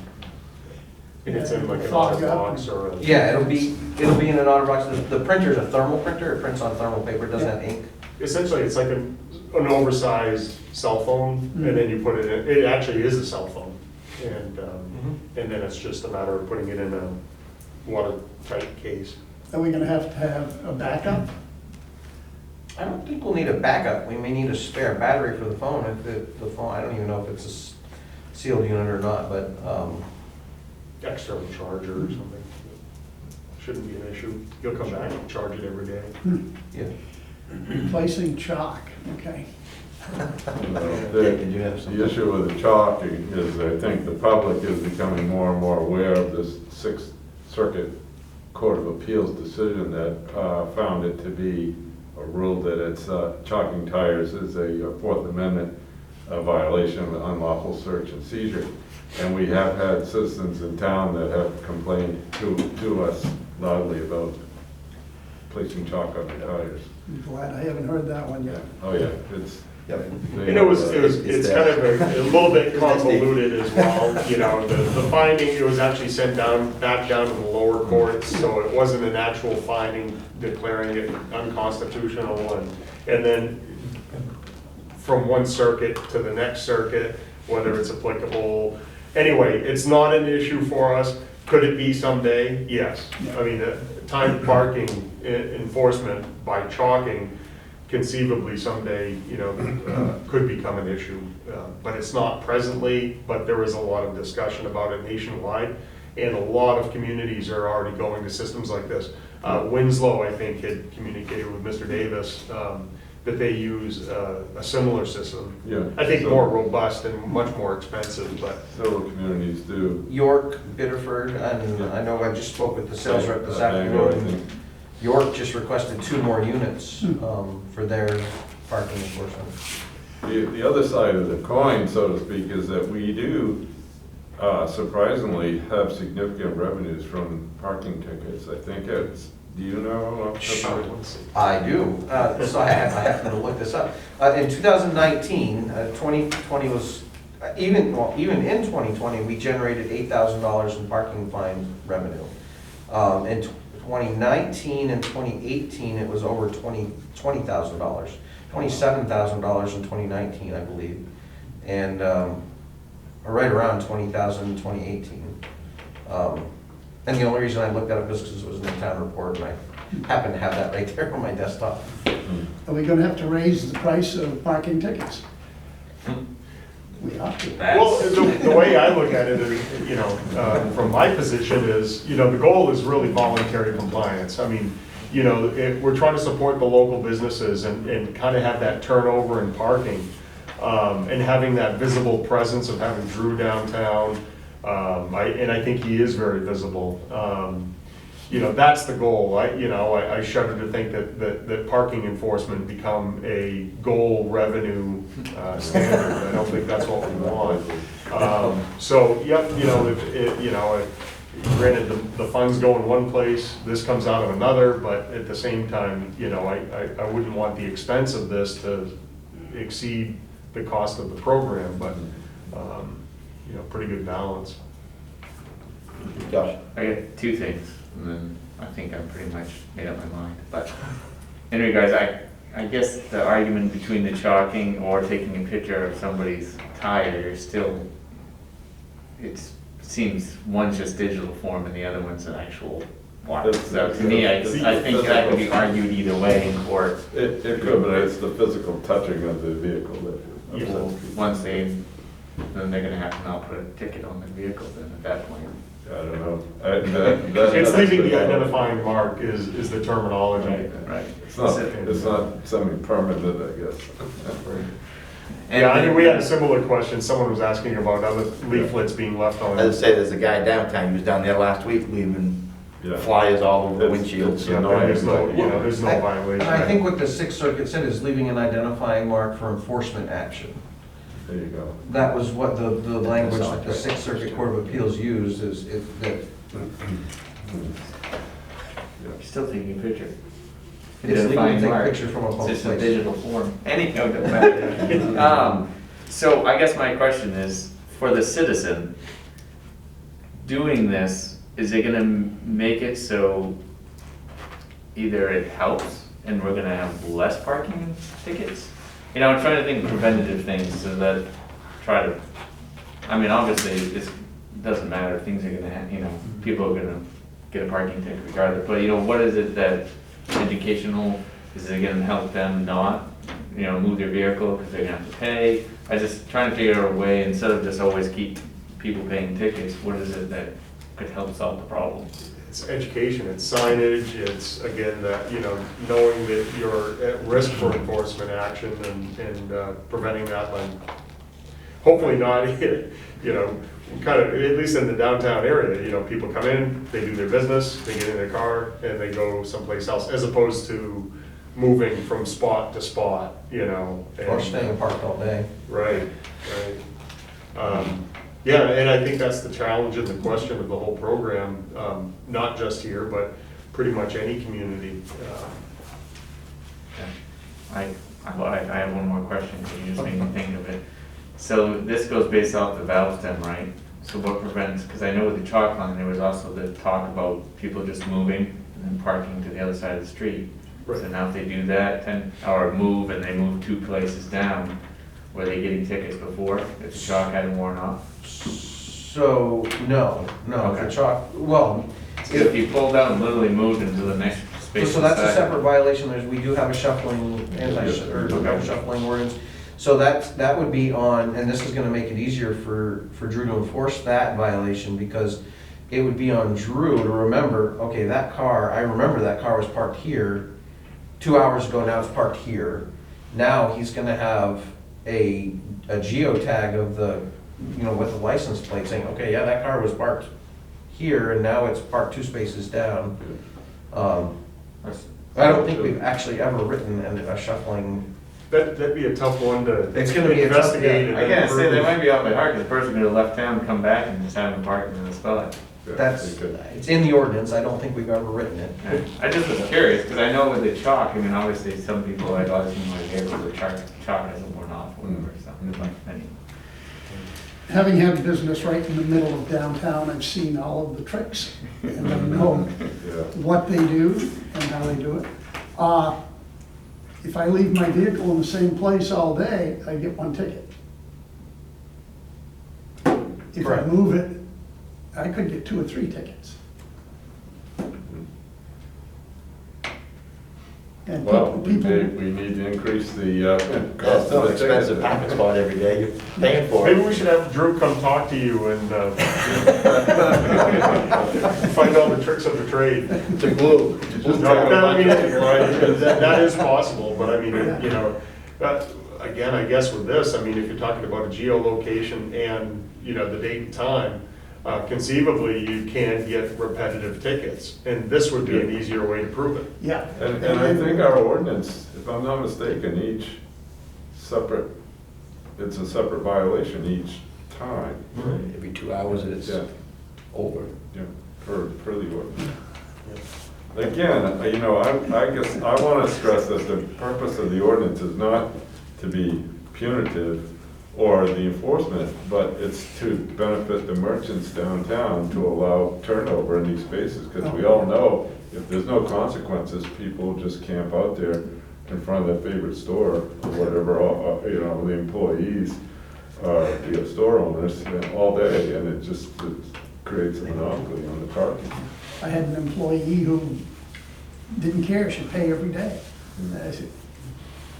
[SPEAKER 11] And it's in like an
[SPEAKER 10] Fog
[SPEAKER 11] auto
[SPEAKER 10] up.
[SPEAKER 11] box or a.
[SPEAKER 12] Yeah, it'll be in an auto box. The printer's a thermal printer, it prints on thermal paper, it doesn't have ink.
[SPEAKER 11] Essentially, it's like an oversized cell phone, and then you put it in, it actually is a cell phone. And, and then it's just a matter of putting it in a watertight case.
[SPEAKER 10] Are we gonna have a backup?
[SPEAKER 12] I don't think we'll need a backup. We may need a spare battery for the phone if the phone, I don't even know if it's a sealed unit or not, but,
[SPEAKER 11] External charger or something. Shouldn't be an issue. You'll come back and charge it every day.
[SPEAKER 12] yeah.
[SPEAKER 10] Replacing chalk, okay.
[SPEAKER 1] The issue with the chalk is, I think the public is becoming more and more aware of this Sixth Circuit Court of Appeals decision that found it to be a rule that it's chalking tires is a Fourth Amendment violation of unlawful search and seizure. And we have had citizens in town that have complained to us loudly about placing chalk on their tires.
[SPEAKER 10] I'm glad I haven't heard that one yet.
[SPEAKER 1] Oh, yeah, it's.
[SPEAKER 11] And it's kind of a little bit convoluted as well, you know, the finding, it was actually sent back down to the lower courts, so it wasn't an actual finding declaring it unconstitutional, and then from one circuit to the next circuit, whether it's applicable. Anyway, it's not an issue for us. Could it be someday? Yes. I mean, time parking enforcement by chalking conceivably someday, you know, could become an issue. But it's not presently, but there is a lot of discussion about it nationwide. And a lot of communities are already going to systems like this. Winslow, I think, had communicated with Mr. Davis that they use a similar system.
[SPEAKER 1] Yeah.
[SPEAKER 11] I think more robust and much more expensive, but.
[SPEAKER 1] Several communities do.
[SPEAKER 12] York, Biddeford, and I know I just spoke with the sales rep this afternoon. York just requested 2 more units for their parking enforcement.
[SPEAKER 1] The other side of the coin, so to speak, is that we do surprisingly have significant revenues from parking tickets. I think it's, do you know?
[SPEAKER 12] I do. So I happened to look this up. In 2019, 2020 was, even in 2020, we generated $8,000 in parking fine revenue. In 2019 and 2018, it was over $20,000, $27,000 in 2019, I believe, and right around 20,000 in 2018. And the only reason I looked that up is because it was in the town report, and I happen to have that right there on my desktop.
[SPEAKER 10] Are we gonna have to raise the price of parking tickets? We have to.
[SPEAKER 11] Well, the way I look at it is, you know, from my position is, you know, the goal is really voluntary compliance. I mean, you know, we're trying to support the local businesses and kind of have that turnover in parking, and having that visible presence of having Drew downtown. And I think he is very visible. You know, that's the goal. I shudder to think that parking enforcement become a goal revenue standard. I don't think that's what we want. So, yep, you know, granted, the funds go in one place, this comes out of another, but at the same time, you know, I wouldn't want the expense of this to exceed the cost of the program, but, you know, pretty good balance.
[SPEAKER 3] Josh?
[SPEAKER 2] I got 2 things, and then I think I'm pretty much made up my mind. But in regards, I guess the argument between the chalking or taking a picture of somebody's tire is still, it seems one's just digital form and the other one's an actual water. So to me, I think that could be argued either way in court.
[SPEAKER 1] It could, but it's the physical touching of the vehicle that.
[SPEAKER 2] Well, once then they're gonna have to now put a ticket on the vehicle then at that point.
[SPEAKER 1] I don't know.
[SPEAKER 11] It's leaving the identifying mark is the terminology.
[SPEAKER 2] Right.
[SPEAKER 1] It's not semi-permanent, I guess.
[SPEAKER 2] And
[SPEAKER 11] Yeah, I mean, we had a similar question. Someone was asking about other leaflets being left on.
[SPEAKER 3] I'd say there's a guy downtown, he was down there last week leaving flyers all over the windshields.
[SPEAKER 11] Yeah, there's no, you know, there's no violation.
[SPEAKER 12] And I think what the Sixth Circuit said is leaving an identifying mark for enforcement action.
[SPEAKER 1] There you go.
[SPEAKER 12] That was what the language that the Sixth Circuit Court of Appeals used is that
[SPEAKER 2] You're still taking a picture.
[SPEAKER 12] it's legal to take a
[SPEAKER 2] Mark.
[SPEAKER 12] picture from a
[SPEAKER 2] It's
[SPEAKER 12] public
[SPEAKER 2] just a
[SPEAKER 12] place.
[SPEAKER 2] digital form. Any note of that. So I guess my question is, for the citizen, doing this, is it gonna make it so either it helps and we're gonna have less parking tickets? You know, I'm trying to think of preventative things so that, try to, I mean, obviously, it doesn't matter, things are gonna happen, you know, people are gonna get a parking ticket regardless, but you know, what is it that educational, is it gonna help them not, you know, move their vehicle because they're gonna have to pay? I just trying to figure out a way, instead of just always keep people paying tickets, what is it that could help solve the problem?
[SPEAKER 11] It's education, it's signage, it's, again, that, you know, knowing that you're at risk for enforcement action and preventing that by, hopefully not, you know, kind of, at least in the downtown area, you know, people come in, they do their business, they get in their car, and they go someplace else, as opposed to moving from spot to spot, you know.
[SPEAKER 12] Or
[SPEAKER 11] and-
[SPEAKER 12] staying parked all day.
[SPEAKER 11] Right, right. Yeah, and I think that's the challenge and the question of the whole program, not just here, but pretty much any community.
[SPEAKER 2] I have one more question, because you just made me think of it. So this goes based off the valve stem, right? So what prevents, because I know with the chalk line, there was also the talk about people just moving and then parking to the other side of the street. So
[SPEAKER 11] Right.
[SPEAKER 2] now if they do that, or move and they move 2 places down, were they getting tickets before, if the chalk hadn't worn off?
[SPEAKER 12] So, no, the
[SPEAKER 2] Okay.
[SPEAKER 12] chalk, well,
[SPEAKER 2] If you pulled out and literally moved into the next space.
[SPEAKER 12] so that's a
[SPEAKER 2] inside-
[SPEAKER 12] separate violation, we do have a shuffling, or no shuffling ordinance. So that would be on, and this is gonna make it easier for Drew to enforce that violation, because it would be on Drew to remember, okay, that car, I remember that car was parked here 2 hours ago, now it's parked here. Now he's gonna have a geotag of the, you know, with the license plate saying, okay, yeah, that car was parked here, and now it's parked 2 spaces down. I don't think we've actually ever written a shuffling.
[SPEAKER 11] That'd be a tough one to
[SPEAKER 12] It's gonna be a tough-
[SPEAKER 11] investigate. and
[SPEAKER 2] I can't say they
[SPEAKER 11] prove.
[SPEAKER 2] might be off by heart, because the person could have left town, come back, and just have them parked in the spot.
[SPEAKER 1] Yeah,
[SPEAKER 12] That's,
[SPEAKER 1] they could.
[SPEAKER 12] it's in the ordinance, I don't think we've ever written it.
[SPEAKER 2] I just was curious, because I know with the chalk, I mean, obviously, some people like, oh, it's in my vehicle, the chalk hasn't worn off, or whatever, so I'm just like, anyway.
[SPEAKER 10] Having had business right in the middle of downtown, I've seen all of the tricks, and I know
[SPEAKER 1] Yeah.
[SPEAKER 10] what they do and how they do it. If I leave my vehicle in the same place all day, I get 1 ticket. If I
[SPEAKER 12] Correct.
[SPEAKER 10] move it, I could get 2 or 3 tickets. And
[SPEAKER 1] Well, we
[SPEAKER 10] people,
[SPEAKER 1] need to increase the
[SPEAKER 3] That's
[SPEAKER 1] cost
[SPEAKER 3] still
[SPEAKER 1] of
[SPEAKER 3] an
[SPEAKER 1] the
[SPEAKER 3] expensive
[SPEAKER 1] ticket.
[SPEAKER 3] parking spot every day, you're paying for
[SPEAKER 11] Maybe
[SPEAKER 3] it.
[SPEAKER 11] we should have Drew come talk to you and find out the tricks of the trade.
[SPEAKER 3] To glue.
[SPEAKER 11] No, I mean, that is possible, but I mean, you know, again, I guess with this, I mean, if you're talking about a geolocation and, you know, the date and time, conceivably, you can get repetitive tickets, and this would be an easier way to prove it.
[SPEAKER 10] yeah.
[SPEAKER 1] And I think our ordinance, if I'm not mistaken, each separate, it's a separate violation each time.
[SPEAKER 3] Every 2 hours it's
[SPEAKER 1] Yeah.
[SPEAKER 3] over.
[SPEAKER 1] Yeah, per the ordinance. Again, you know, I guess, I want to stress that the purpose of the ordinance is not to be punitive or the enforcement, but it's to benefit the merchants downtown to allow turnover in these spaces, because we all know if there's no consequences, people just camp out there in front of their favorite store or whatever, you know, the employees, the store owners, all day, and it just creates a monopoly on the parking.
[SPEAKER 10] I had an employee who didn't care, she'd pay every day. And I said,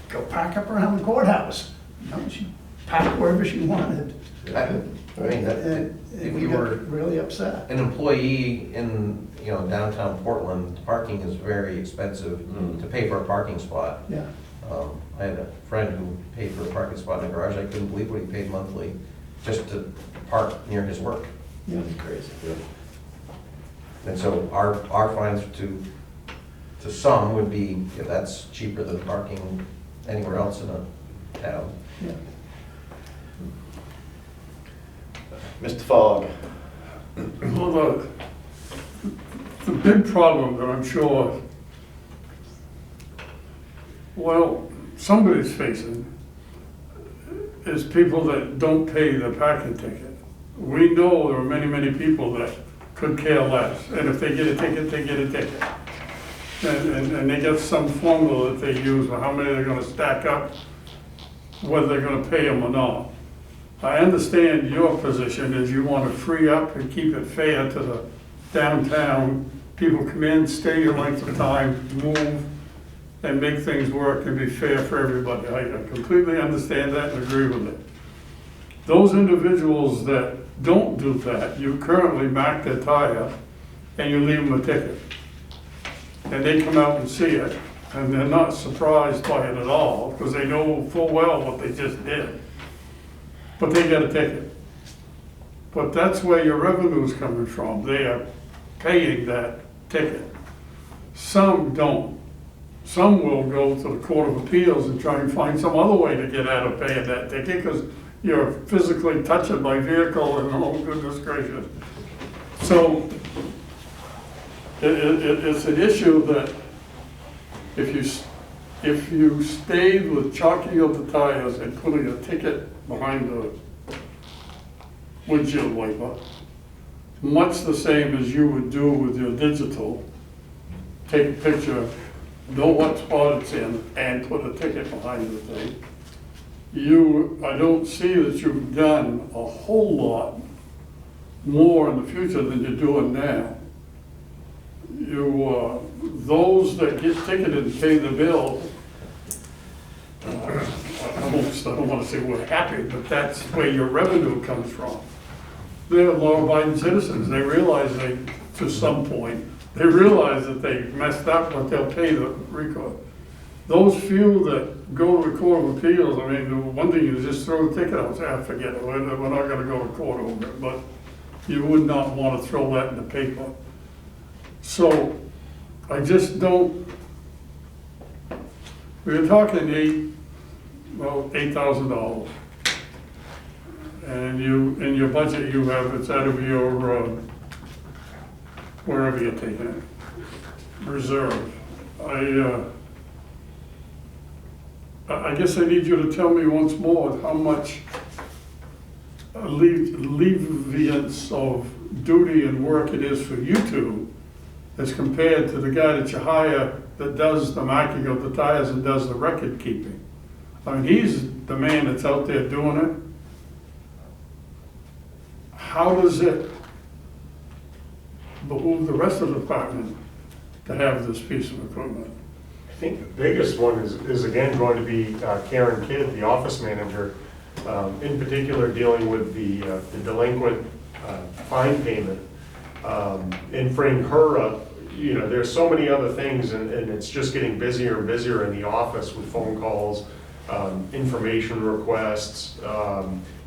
[SPEAKER 10] go park up around the courthouse. You know, she parked wherever she wanted.
[SPEAKER 12] I mean,
[SPEAKER 10] And
[SPEAKER 12] if
[SPEAKER 10] we
[SPEAKER 12] you
[SPEAKER 10] got
[SPEAKER 12] were
[SPEAKER 10] really upset.
[SPEAKER 12] an employee in, you know, downtown Portland, parking is very expensive to pay for a parking spot.
[SPEAKER 10] Yeah,
[SPEAKER 12] I had a friend who paid for a parking spot in the garage, I couldn't believe what he paid monthly just to park near his work.
[SPEAKER 10] yeah.
[SPEAKER 12] Crazy. And so our fines to some would be, yeah, that's cheaper than parking anywhere else in a town.
[SPEAKER 10] Yeah.
[SPEAKER 3] Mr. Fogg.
[SPEAKER 9] Well, the big problem that I'm sure, well, somebody's facing is people that don't pay the parking ticket, we know there are many, many people that could care less, and if they get a ticket, they get a ticket. And they get some formula that they use for how many they're gonna stack up, whether they're gonna pay them or not. I understand your position is you wanna free up and keep it fair to the downtown. People come in, stay your length of time, move, and make things work and be fair for everybody. I completely understand that and agree with it. Those individuals that don't do that, you currently mark their tire and you leave them a ticket. And they come out and see it, and they're not surprised by it at all, because they know full well what they just did. But they get a ticket. But that's where your revenue's coming from. They are paying that ticket. Some don't. Some will go to the Court of Appeals and try and find some other way to get out of paying that ticket, because you're physically touching my vehicle and oh goodness gracious. So it's an issue that if you stayed with chalking of the tires and putting a ticket behind the windshield wiper, much the same as you would do with your digital, take a picture, know what spot it's in, and put a ticket behind the thing. I don't see that you've done a whole lot more in the future than you're doing now. Those that get ticketed and pay the bill, I don't want to say we're happy, but that's where your revenue comes from. They're law-abiding citizens. They realize to some point, they realize that they messed up, but they'll pay the record. Those few that go to the Court of Appeals, I mean, one thing you just throw the ticket out and say, forget it, we're not gonna go to court over it, but you would not want to throw that in the paper. So, I just don't, we're talking $8,000. And in your budget, you have, it's out of your, wherever you're taking it, reserve. I guess I need you to tell me once more how much alleviance of duty and work it is for you two as compared to the guy that you hire that does the marking of the tires and does the record keeping. I mean, he's the man that's out there doing it. How does it behoove the rest of the department to have this piece of equipment?
[SPEAKER 11] I think the biggest one is again going to be Karen Kidd, the office manager, in particular dealing with the delinquent fine payment, and freeing her up. You know, there's so many other things, and it's just getting busier and busier in the office with phone calls, information requests,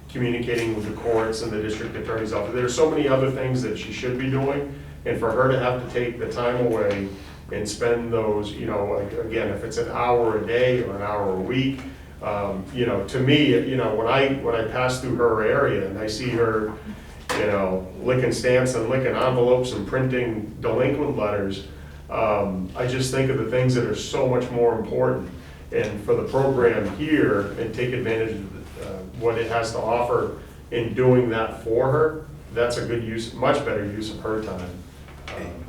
[SPEAKER 11] communicating with the courts and the district attorney's office. There's so many other things that she should be doing, and for her to have to take the time away and spend those, you know, like, again, if it's an hour a day or an hour a week, you know, to me, you know, when I pass through her area and I see her, you know, licking stamps and licking envelopes and printing delinquent letters, I just think of the things that are so much more important. And for the program here, and take advantage of what it has to offer in doing that for her, that's a good use, much better use of her time.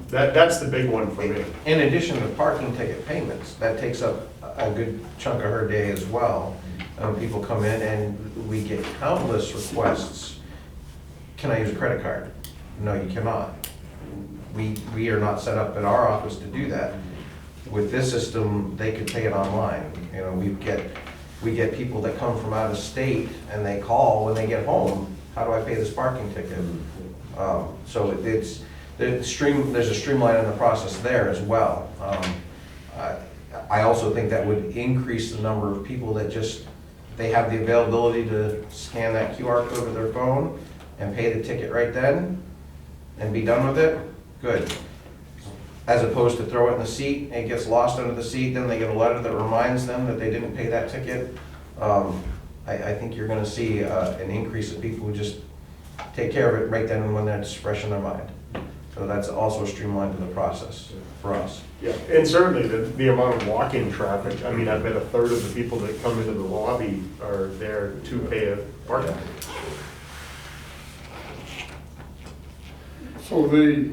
[SPEAKER 11] That's the big one for me.
[SPEAKER 12] In addition to parking ticket payments, that takes up a good chunk of her day as well. People come in and we get countless requests. Can I use a credit card? No, you cannot. We are not set up at our office to do that. With this system, they could pay it online. You know, we get people that come from out of state and they call when they get home, how do I pay this parking ticket? So there's a streamline in the process there as well. I also think that would increase the number of people that they have the availability to scan that QR code with their phone and pay the ticket right then and be done with it. Good. As opposed to throw it in the seat, and it gets lost under the seat, then they get a letter that reminds them that they didn't pay that ticket. I think you're gonna see an increase of people who just take care of it right then and when it's fresh in their mind. So that's also streamlined to the process for us.
[SPEAKER 11] Yeah, and certainly the amount of walk-in traffic, I mean, I bet a third of the people that come into the lobby are there to pay a parking ticket.
[SPEAKER 9] So the,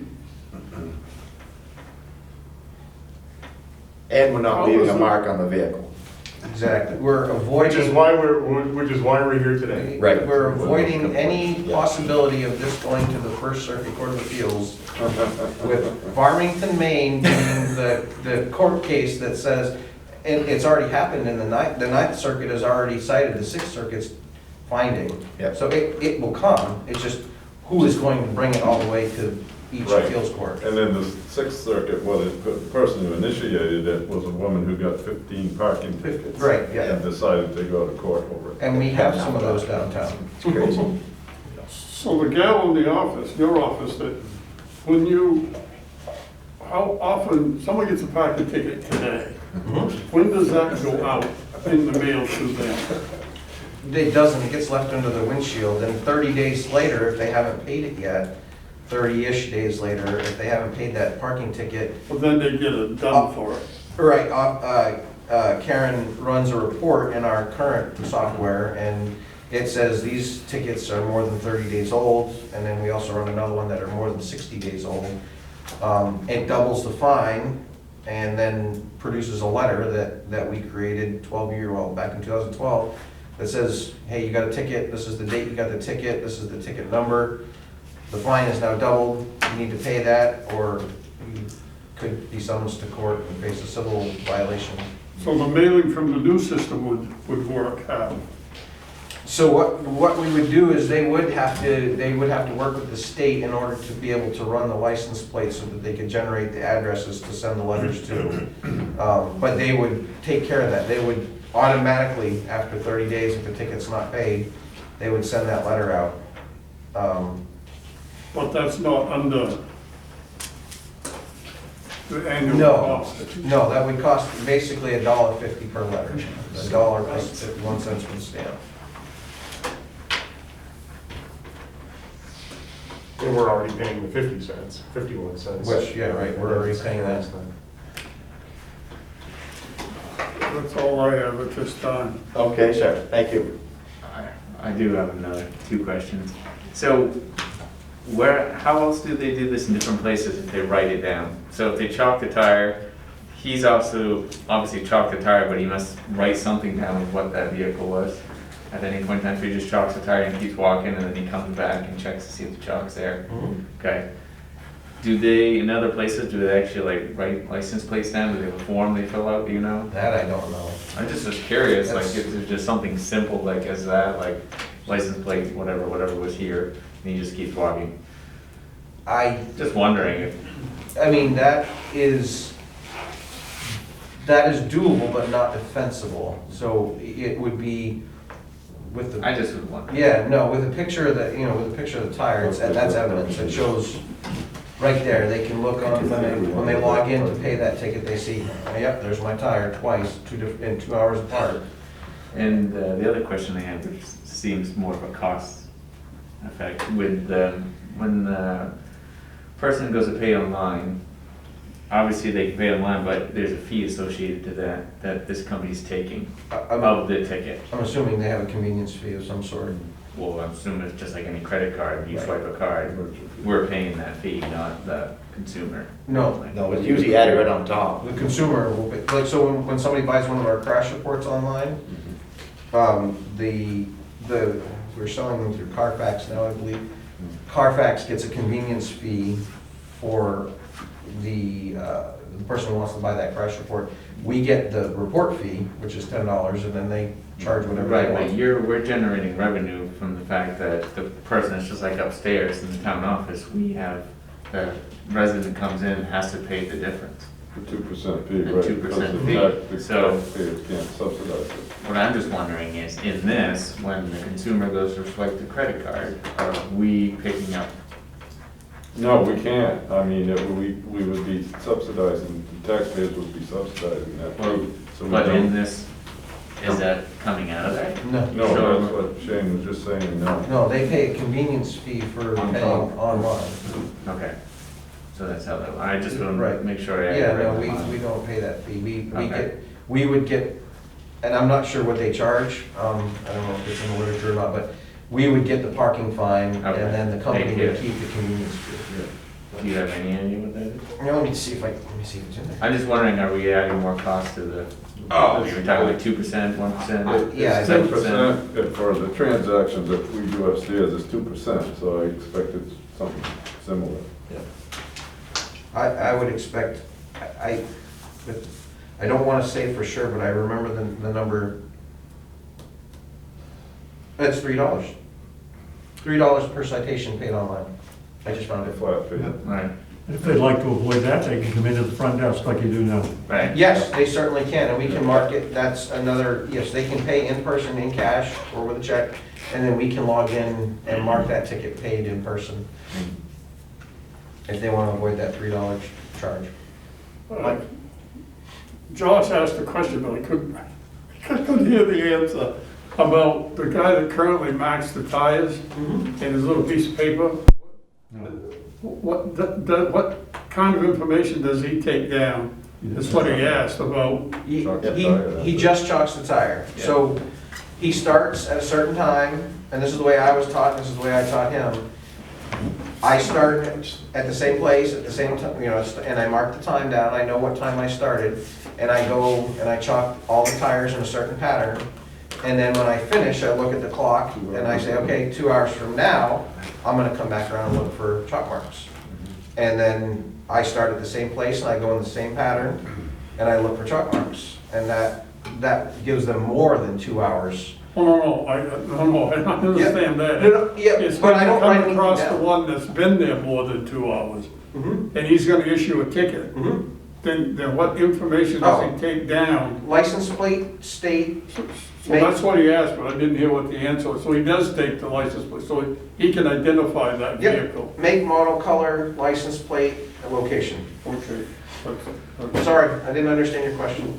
[SPEAKER 3] And we're not leaving a mark on the vehicle.
[SPEAKER 12] Exactly. We're
[SPEAKER 11] Which is
[SPEAKER 12] avoiding,
[SPEAKER 11] why we're here today.
[SPEAKER 3] Right.
[SPEAKER 12] we're avoiding any possibility of this going to the First Circuit Court of Appeals with Farmington, Maine being the court case that says, and it's already happened in the Ninth Circuit has already cited the Sixth Circuit's finding.
[SPEAKER 3] Yep.
[SPEAKER 12] So it will come, it's just who is going to bring it all the way to each
[SPEAKER 1] Right.
[SPEAKER 12] appeals court.
[SPEAKER 1] And then the Sixth Circuit, well, the person who initiated it was a woman who got 15 parking tickets.
[SPEAKER 12] Right, yeah.
[SPEAKER 1] And decided to go to court over it.
[SPEAKER 12] And we have some of those downtown.
[SPEAKER 3] It's crazy.
[SPEAKER 9] so the gal in the office, your office, that when you, how often, someone gets a parking ticket today, when does that go out in the mail to them?
[SPEAKER 12] It doesn't, it gets left under the windshield, and 30 days later, if they haven't paid it yet, 30-ish days later, if they haven't paid that parking ticket,
[SPEAKER 9] Well, then they get it done for it.
[SPEAKER 12] right, Karen runs a report in our current software, and it says these tickets are more than 30 days old, and then we also run another one that are more than 60 days old. It doubles the fine, and then produces a letter that we created back in 2012, that says, hey, you got a ticket, this is the date you got the ticket, this is the ticket number, the fine is now doubled, you need to pay that, or you could be summoned to court and face a civil violation.
[SPEAKER 9] So the mailing from the new system would work how?
[SPEAKER 12] So what we would do is they would have to work with the state in order to be able to run the license plate so that they could generate the addresses to send the letters to. But they would take care of that. They would automatically, after 30 days, if the ticket's not paid, they would send that letter out.
[SPEAKER 9] But that's not under the annual
[SPEAKER 12] No,
[SPEAKER 9] cost.
[SPEAKER 12] no, that would cost basically $1.50 per letter. $1 plus 51 cents for the stamp.
[SPEAKER 11] And we're already paying the 50 cents, 51 cents.
[SPEAKER 12] Which, yeah, right, we're already paying that.
[SPEAKER 9] That's all I have at this time.
[SPEAKER 3] Okay, sir, thank you.
[SPEAKER 2] I do have another 2 questions. So how else do they do this in different places if they write it down? So if they chalk the tire, he's also obviously chalked the tire, but he must write something down of what that vehicle was at any point in time. So he just chalks the tire and keeps walking, and then he comes back and checks to see if the chalk's there. Okay. Do they, in other places, do they actually like write license plates down? Do they have a form they fill out, do you know?
[SPEAKER 12] That I don't know.
[SPEAKER 2] I just was curious, like if there's just something simple like as that, like license plate, whatever was here, and he just keeps walking. Just wondering if,
[SPEAKER 12] I mean, that is doable, but not defensible. So it would be with the.
[SPEAKER 2] I just would wonder.
[SPEAKER 12] Yeah, no, with a picture of the, with a picture of the tire, that's evidence. It shows right there. They can look on, when they log in to pay that ticket, they see, yep, there's my tire twice, in 2 hours apart.
[SPEAKER 2] And the other question I have, which seems more of a cost effect, with when the person goes to pay online, obviously they can pay online, but there's a fee associated to that this company's taking of the ticket.
[SPEAKER 12] I'm assuming they have a convenience fee of some sort.
[SPEAKER 2] Well, I'm assuming it's just like any credit card, you
[SPEAKER 12] Right.
[SPEAKER 2] swipe a card, we're paying that fee, not the consumer.
[SPEAKER 12] No,
[SPEAKER 3] No, it's usually added right on top.
[SPEAKER 12] the consumer will pay, like, so when somebody buys one of our crash reports online, we're selling them through Carfax now, I believe. Carfax gets a convenience fee for the person who wants to buy that crash report. We get the report fee, which is $10, and then they charge whatever they
[SPEAKER 2] Right,
[SPEAKER 12] want.
[SPEAKER 2] but we're generating revenue from the fact that the person is just like upstairs in the town office, we have, the resident comes in, has to pay the difference.
[SPEAKER 1] The 2% fee,
[SPEAKER 2] The
[SPEAKER 1] right?
[SPEAKER 2] 2%
[SPEAKER 1] because
[SPEAKER 2] fee.
[SPEAKER 1] The
[SPEAKER 2] So-
[SPEAKER 1] taxpayers can't subsidize it.
[SPEAKER 2] What I'm just wondering is, in this, when the consumer goes to swipe the credit card, are we picking up?
[SPEAKER 1] No, we can't. I mean, we would be subsidizing, the taxpayers would be subsidizing that fee. So we
[SPEAKER 2] But in
[SPEAKER 1] don't.
[SPEAKER 2] this, is that coming out of that?
[SPEAKER 12] No,
[SPEAKER 1] No, that's what Shane was just saying, no.
[SPEAKER 12] no, they pay a convenience fee for
[SPEAKER 2] On
[SPEAKER 12] paying
[SPEAKER 2] top.
[SPEAKER 12] online.
[SPEAKER 2] Okay, so that's how that, I just want
[SPEAKER 12] Right.
[SPEAKER 2] to make sure I.
[SPEAKER 12] Yeah, no, we don't pay that fee.
[SPEAKER 2] Okay.
[SPEAKER 12] We would get, and I'm not sure what they charge, I don't know if it's in the literature or not, but we would get the parking fine, and
[SPEAKER 2] Okay.
[SPEAKER 12] then the company
[SPEAKER 2] Thank you.
[SPEAKER 12] would keep the convenience fee.
[SPEAKER 2] Do you have any idea what that is?
[SPEAKER 12] Let me see if it's in there.
[SPEAKER 2] I'm just wondering, are we adding more cost to the,
[SPEAKER 12] Oh.
[SPEAKER 2] you were talking like 2%, 1%?
[SPEAKER 12] Yeah,
[SPEAKER 1] It's 10%, for the transactions that we do upstairs, it's 2%, so I expected something similar.
[SPEAKER 12] I would expect, but I don't want to say for sure, but I remember the number. It's $3. $3 per citation paid online. I just found it.
[SPEAKER 1] Flat fee.
[SPEAKER 2] Right,
[SPEAKER 5] If they'd like to avoid that, they can come into the front desk like you do now.
[SPEAKER 2] right.
[SPEAKER 12] Yes, they certainly can, and we can mark it, that's another, yes, they can pay in person, in cash, or with a check, and then we can log in and mark that ticket paid in person, if they want to avoid that $3 charge.
[SPEAKER 9] Josh asked a question, but I couldn't hear the answer about the guy that currently marks the tires in his little piece of paper. What kind of information does he take down? That's what he asked about.
[SPEAKER 12] He just chalks the tire. So he starts at a certain time, and this is the way I was taught, and this is the way I taught him. I start at the same place, at the same time, and I mark the time down, I know what time I started, and I go and I chalk all the tires in a certain pattern. And then when I finish, I look at the clock and I say, okay, 2 hours from now, I'm gonna come back around and look for chalk marks. And then I start at the same place and I go in the same pattern and I look for chalk marks. And that gives them more than 2 hours.
[SPEAKER 9] Oh, no, I understand that.
[SPEAKER 12] Yeah,
[SPEAKER 9] It's
[SPEAKER 12] but
[SPEAKER 9] when
[SPEAKER 12] I
[SPEAKER 9] you
[SPEAKER 12] don't
[SPEAKER 9] come
[SPEAKER 12] write
[SPEAKER 9] across
[SPEAKER 12] anything
[SPEAKER 9] the
[SPEAKER 12] down.
[SPEAKER 9] one that's been there more than 2 hours,
[SPEAKER 12] Mhm.
[SPEAKER 9] and he's gonna issue a ticket,
[SPEAKER 12] Mhm.
[SPEAKER 9] then what information does he take down?
[SPEAKER 12] License plate, state,
[SPEAKER 9] So that's what he asked, but I didn't hear what the answer was. So he does take the license plate, so he can identify that
[SPEAKER 12] Yep.
[SPEAKER 9] vehicle.
[SPEAKER 12] make, model, color, license plate, and location.
[SPEAKER 9] Okay.
[SPEAKER 12] Sorry, I didn't understand your question.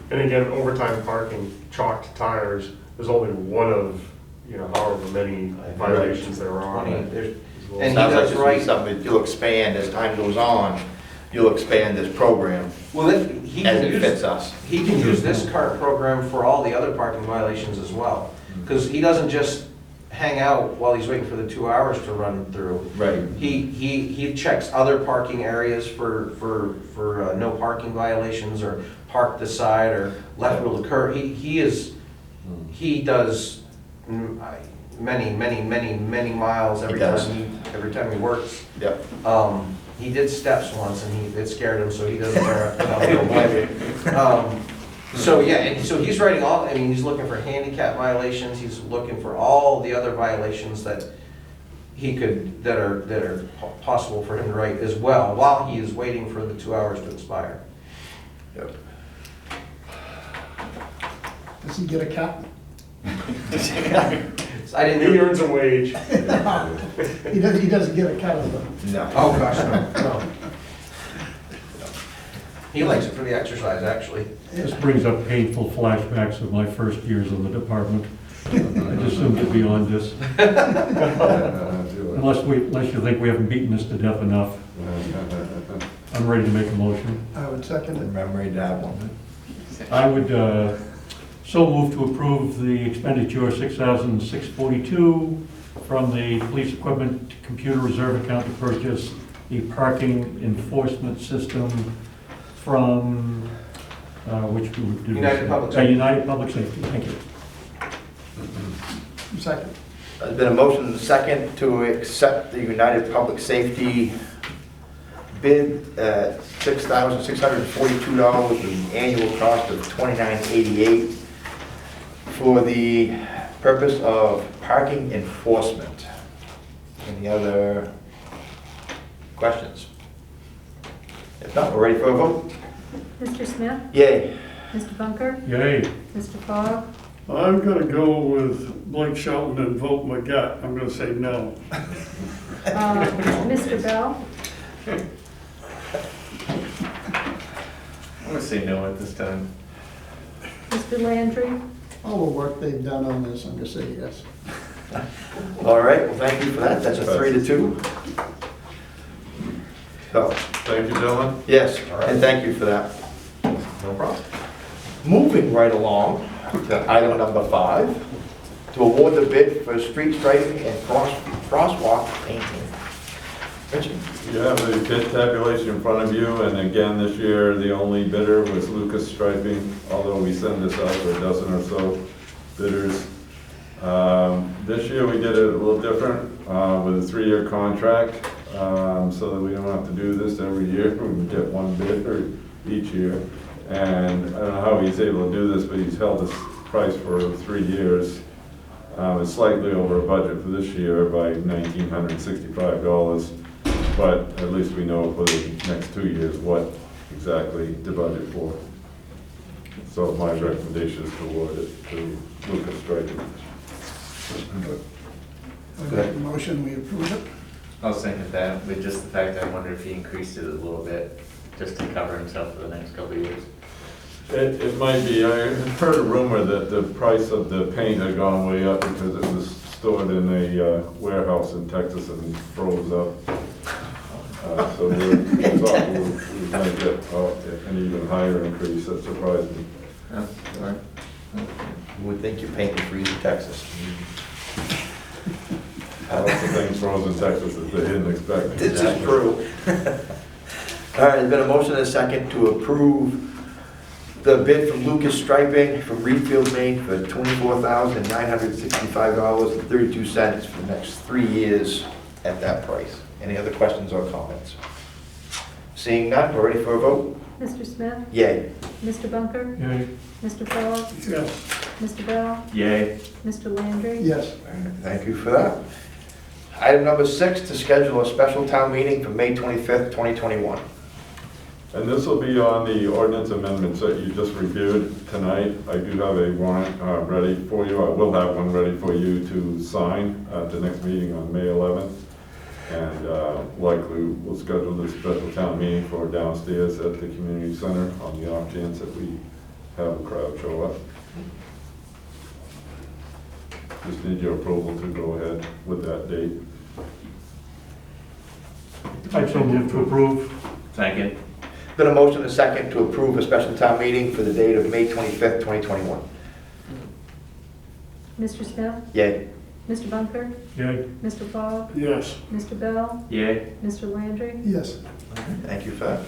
[SPEAKER 11] And again, overtime parking, chalked tires, there's only one of, however many violations there are.
[SPEAKER 12] 20, there's- And he
[SPEAKER 3] Sounds like
[SPEAKER 12] does
[SPEAKER 3] this will
[SPEAKER 12] write.
[SPEAKER 3] be something that you'll expand as time goes on, you'll expand this program
[SPEAKER 12] Well, then, he
[SPEAKER 3] as
[SPEAKER 12] can
[SPEAKER 3] it
[SPEAKER 12] use.
[SPEAKER 3] fits us.
[SPEAKER 12] He can use this cart program for all the other parking violations as well. Because he doesn't just hang out while he's waiting for the 2 hours to run through.
[SPEAKER 3] Right.
[SPEAKER 12] He checks other parking areas for no parking violations or park the side or left wheel to curb. He does many miles every
[SPEAKER 3] He does.
[SPEAKER 12] time he works.
[SPEAKER 3] Yep.
[SPEAKER 12] He did steps once and it scared him, so he doesn't wear a So, yeah, and so he's writing he's looking for handicap violations, he's looking for all the other violations that that are possible for him to write as well, while he is waiting for the 2 hours to expire.
[SPEAKER 3] Yep.
[SPEAKER 10] Does he get a cut?
[SPEAKER 12] I
[SPEAKER 11] He
[SPEAKER 12] didn't,
[SPEAKER 11] earns a wage.
[SPEAKER 10] He doesn't get a cut of them.
[SPEAKER 3] No.
[SPEAKER 12] oh gosh, no. He likes it for the exercise, actually.
[SPEAKER 5] This brings up painful flashbacks of my first years in the department. I just assumed to be on this, unless you think we haven't beaten this to death enough. I'm ready to make a motion.
[SPEAKER 10] I would second it.
[SPEAKER 3] Memory that one.
[SPEAKER 5] I would so move to approve the expenditure of $6,642 from the police equipment computer reserve account to purchase the parking enforcement system from, which we would do.
[SPEAKER 12] United Public Safety.
[SPEAKER 5] United Public Safety, thank you.
[SPEAKER 10] Second.
[SPEAKER 3] There's been a motion and a second to accept the United Public Safety bid at $6,642 with the annual cost of $29.88 for the purpose of parking enforcement. Any other questions? If not, we're ready for a vote.
[SPEAKER 4] Mr. Smith?
[SPEAKER 3] Yay.
[SPEAKER 4] Mr. Bunker?
[SPEAKER 5] Yay.
[SPEAKER 4] Mr. Fogg?
[SPEAKER 9] I'm gonna go with Blake Shelton and vote my gut. I'm gonna say no.
[SPEAKER 4] Mr. Bell?
[SPEAKER 2] I'm gonna say no at this time.
[SPEAKER 4] Mr. Landry?
[SPEAKER 10] All the work they've done on this, I'm gonna say yes.
[SPEAKER 3] All right, well, thank you for that. That's a 3-2. So,
[SPEAKER 1] Thank you, gentlemen.
[SPEAKER 3] yes, and thank you for that.
[SPEAKER 1] No problem.
[SPEAKER 3] Moving right along to item number 5, to award the bid for street striping and crosswalk painting. Richard?
[SPEAKER 1] You have the bid tabulation in front of you, and again, this year, the only bidder was Lucas Striping, although we send this out for a dozen or so bidders. This year, we did it a little different, with a 3-year contract, so that we don't have to do this every year. We can get one bidder each year. And I don't know how he's able to do this, but he's held this price for 3 years. It's slightly over a budget for this year by $1,965, but at least we know for the next 2 years what exactly to budget for. So my recommendation is to award it to Lucas Striking.
[SPEAKER 10] I make a motion, we approve it.
[SPEAKER 2] I'll second that, with just the fact I wonder if he increased it a little bit, just to cover himself for the next couple of years.
[SPEAKER 1] It might be. I heard a rumor that the price of the paint had gone way up because it was stored in a warehouse in Texas and froze up. So we thought we might get an even higher increase. That surprised me.
[SPEAKER 2] Oh, sorry.
[SPEAKER 3] You would think your paint would freeze in Texas.
[SPEAKER 1] Lots of things froze in Texas that they didn't expect.
[SPEAKER 3] This is true. All right, there's been a motion and a second to approve the bid from Lucas Striping from Reedfield, Maine for $24,965.32 for the next 3 years at that price. Any other questions or comments? Seeing none, we're ready for a vote?
[SPEAKER 4] Mr. Smith?
[SPEAKER 3] Yay.
[SPEAKER 4] Mr. Bunker?
[SPEAKER 5] Yay.
[SPEAKER 4] Mr. Fogg?
[SPEAKER 9] Yes.
[SPEAKER 4] Mr. Bell?
[SPEAKER 2] Yay.
[SPEAKER 4] Mr. Landry?
[SPEAKER 10] Yes.
[SPEAKER 3] Thank you for that. Item number 6, to schedule a special town meeting for May 25th, 2021.
[SPEAKER 1] And this will be on the ordinance amendments that you just reviewed tonight. I do have a warrant ready for you. I will have one ready for you to sign at the next meeting on May 11th. And likely we'll schedule this special town meeting for downstairs at the community center on the off chance that we have a crowd show up. Just need your approval to go ahead with that date.
[SPEAKER 5] I so move to approve.
[SPEAKER 2] Second.
[SPEAKER 3] Been a motion and a second to approve a special town meeting for the date of May 25th, 2021.
[SPEAKER 4] Mr. Smith?
[SPEAKER 3] Yay.
[SPEAKER 4] Mr. Bunker?
[SPEAKER 5] Yay.
[SPEAKER 4] Mr. Fogg?
[SPEAKER 9] Yes.
[SPEAKER 4] Mr. Bell?
[SPEAKER 2] Yay.
[SPEAKER 4] Mr. Landry?
[SPEAKER 10] Yes.
[SPEAKER 3] Thank you for that.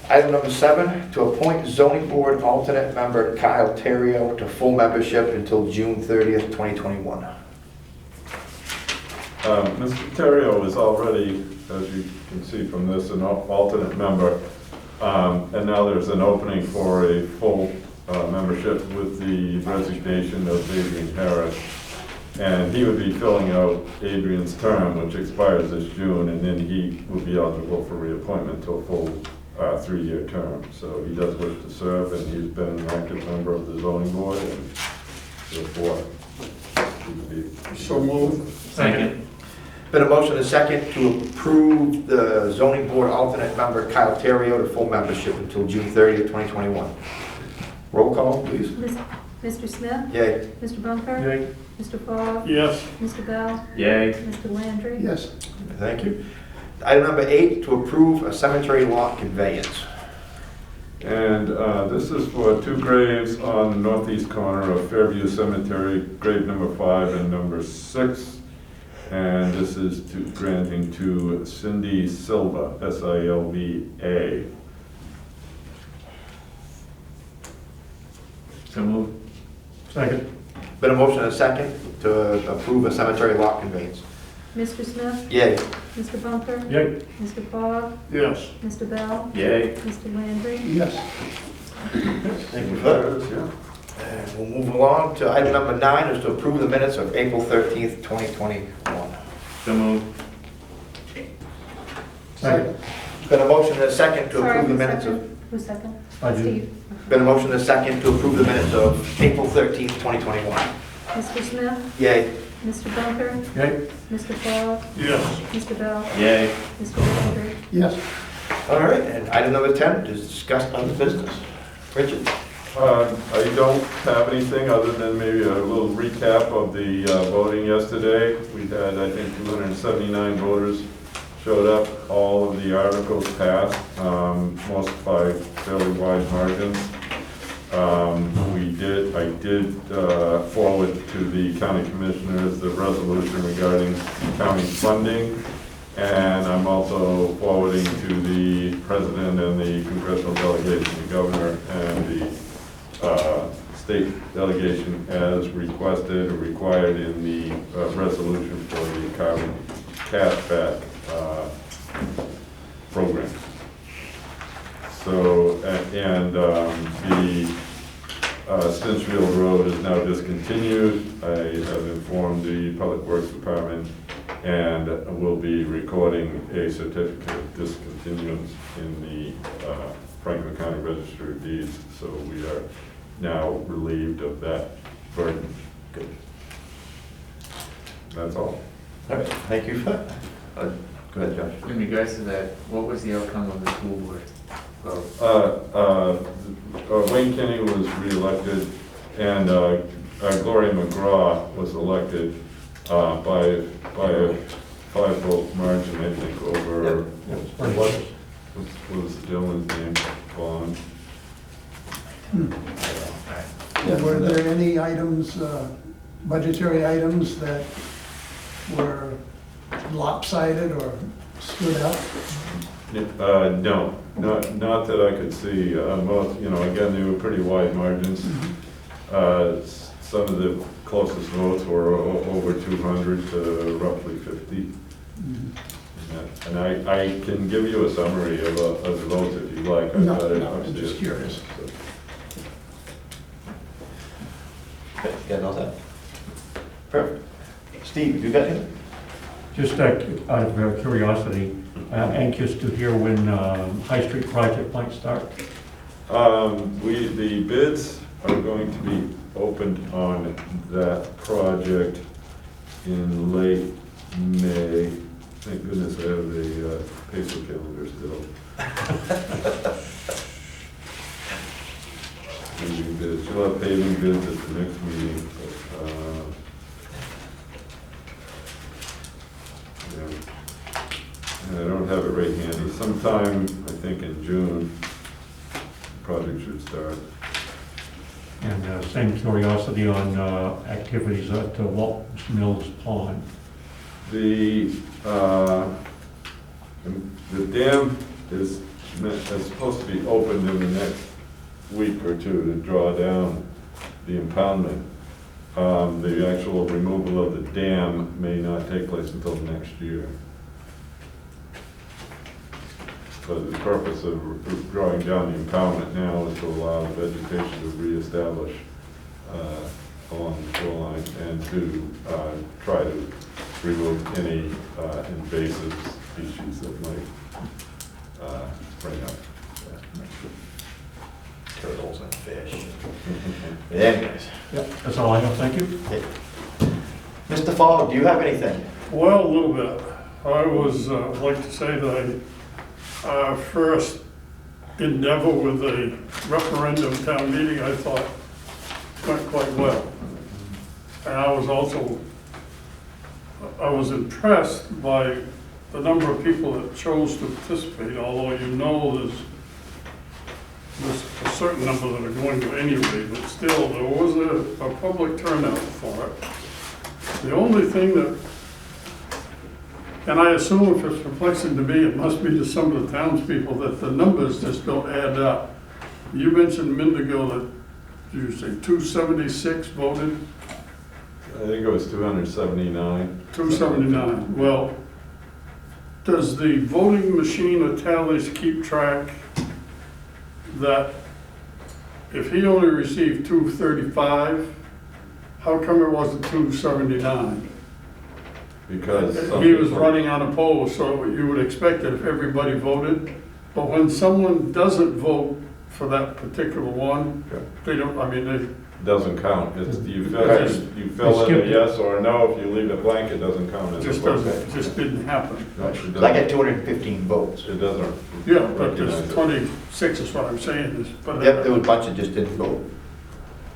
[SPEAKER 3] Item number 7, to appoint zoning board alternate member Kyle Terrio to full membership until June 30th, 2021.
[SPEAKER 1] Mr. Terrio is already, as you can see from this, an alternate member. And now there's an opening for a full membership with the resignation of Adrian Harris. And he would be filling out Adrian's term, which expires this June, and then he would be eligible for reappointment to a full 3-year term. So he does wish to serve, and he's been an active member of the zoning board, and therefore he would be.
[SPEAKER 9] So moved.
[SPEAKER 2] Second.
[SPEAKER 3] Been a motion and a second to approve the zoning board alternate member Kyle Terrio to full membership until June 30th, 2021. Roll call, please.
[SPEAKER 4] Mr. Smith?
[SPEAKER 3] Yay.
[SPEAKER 4] Mr. Bunker?
[SPEAKER 5] Yay.
[SPEAKER 4] Mr. Fogg?
[SPEAKER 9] Yes.
[SPEAKER 4] Mr. Bell?
[SPEAKER 2] Yay.
[SPEAKER 4] Mr. Landry?
[SPEAKER 10] Yes.
[SPEAKER 3] Thank you. Item number 8, to approve a cemetery lot conveyance.
[SPEAKER 1] And this is for 2 graves on the northeast corner of Fairview Cemetery, grave number 5 and number 6. And this is granting to Cindy Silva, S-I-L-V-A.
[SPEAKER 2] So moved.
[SPEAKER 5] Second.
[SPEAKER 3] Been a motion and a second to approve a cemetery lot conveyance.
[SPEAKER 4] Mr. Smith?
[SPEAKER 3] Yay.
[SPEAKER 4] Mr. Bunker?
[SPEAKER 5] Yay.
[SPEAKER 4] Mr. Fogg?
[SPEAKER 9] Yes.
[SPEAKER 4] Mr. Bell?
[SPEAKER 2] Yay.
[SPEAKER 4] Mr. Landry?
[SPEAKER 10] Yes.
[SPEAKER 3] Thank you for that.
[SPEAKER 1] Yeah.
[SPEAKER 3] And we'll move along to item number 9, is to approve the minutes of April 13th, 2021.
[SPEAKER 2] So moved.
[SPEAKER 5] Second.
[SPEAKER 3] Been a motion and a second to
[SPEAKER 4] Sorry,
[SPEAKER 3] approve the
[SPEAKER 4] who's
[SPEAKER 3] minutes of,
[SPEAKER 4] second? Who's second?
[SPEAKER 5] I did.
[SPEAKER 4] Steve.
[SPEAKER 3] been a motion and a second to approve the minutes of April 13th, 2021.
[SPEAKER 4] Mr. Smith?
[SPEAKER 3] Yay.
[SPEAKER 4] Mr. Bunker?
[SPEAKER 5] Yay.
[SPEAKER 4] Mr. Fogg?
[SPEAKER 9] Yes.
[SPEAKER 4] Mr. Bell?
[SPEAKER 2] Yay.
[SPEAKER 4] Mr. Landry?
[SPEAKER 10] Yes.
[SPEAKER 3] All right, and item number 10 is discussed other business. Richard?
[SPEAKER 1] I don't have anything other than maybe a little recap of the voting yesterday. We had, I think, 279 voters showed up. All of the articles passed, most by fairly wide margins. I did forward to the county commissioners the resolution regarding county funding And I'm also forwarding to the president and the congressional delegation, the governor, and the state delegation as requested or required in the resolution for the carbon cashback program. So, and the Stinchfield Road is now discontinued. I have informed the Public Works Department and will be recording a certificate of discontinuance in the Franklin County Register of Deeds. So we are now relieved of that burden.
[SPEAKER 3] Good.
[SPEAKER 1] That's all.
[SPEAKER 3] All right, thank you for that. Go ahead, Josh.
[SPEAKER 2] In regards to that, what was the outcome of the school board vote?
[SPEAKER 1] Wayne Kenny was reelected, and Gloria McGraw was elected by a 5-vote margin, I think, over, what was the gentleman's name? Vaughn.
[SPEAKER 10] Were there any items, budgetary items that were lopsided or stood out?
[SPEAKER 1] No, not that I could see. Most, again, they were pretty wide margins. Some of the closest votes were over 200 to roughly 50. And I can give you a summary of the votes if you'd like. I've got it
[SPEAKER 10] I'm just
[SPEAKER 1] upstairs.
[SPEAKER 10] curious.
[SPEAKER 3] Okay, got all that? Perfect. Steve, you got it?
[SPEAKER 5] Just out of curiosity, anxious to hear when High Street project might start.
[SPEAKER 1] The bids are going to be opened on that project in late May. Thank goodness I have a paper calendar still. Paving bids. You'll have paving bids at the next meeting. But, yeah. I don't have it right handy. Sometime, I think in June, the project should start.
[SPEAKER 5] And same curiosity on activities at Walton's Mills Pond.
[SPEAKER 1] The dam is supposed to be opened in the next week or two to draw down the impoundment. The actual removal of the dam may not take place until next year. But the purpose of drawing down the impoundment now is to allow the vegetation to reestablish along the shoreline and to try to remove any invasive species that might spring up.
[SPEAKER 3] Turtles and fish. Anyways.
[SPEAKER 5] Yep, that's all I have, thank you.
[SPEAKER 3] Okay. Mr. Fogg, do you have anything?
[SPEAKER 9] Well, a little bit. I was, like to say that our first endeavor with a referendum town meeting, I thought went quite well. And I was impressed by the number of people that chose to participate, although there's a certain number that are going to anyway, but still, there was a public turnout for it. The only thing that, and I assume if it's perplexing to me, it must be to some of the townspeople, that the numbers just don't add up. You mentioned a minute ago that, did you say 276 voted?
[SPEAKER 1] I think it was 279.
[SPEAKER 9] 279. Well, does the voting machine or tallies keep track that if he only received 235, how come it wasn't 279?
[SPEAKER 1] Because
[SPEAKER 9] He was running on a poll, so you would expect that if everybody voted, but when someone doesn't vote for that particular one, they don't,
[SPEAKER 1] doesn't count. It's, you
[SPEAKER 9] Right.
[SPEAKER 1] fill in a yes or a no. If you leave it blank, it doesn't count as a vote.
[SPEAKER 9] it just didn't happen.
[SPEAKER 3] I got 215 votes.
[SPEAKER 1] It doesn't.
[SPEAKER 9] Yeah, but
[SPEAKER 1] recognize
[SPEAKER 9] there's
[SPEAKER 1] it.
[SPEAKER 9] 26 is what I'm saying, but.
[SPEAKER 3] Yep, there was a bunch that just didn't vote.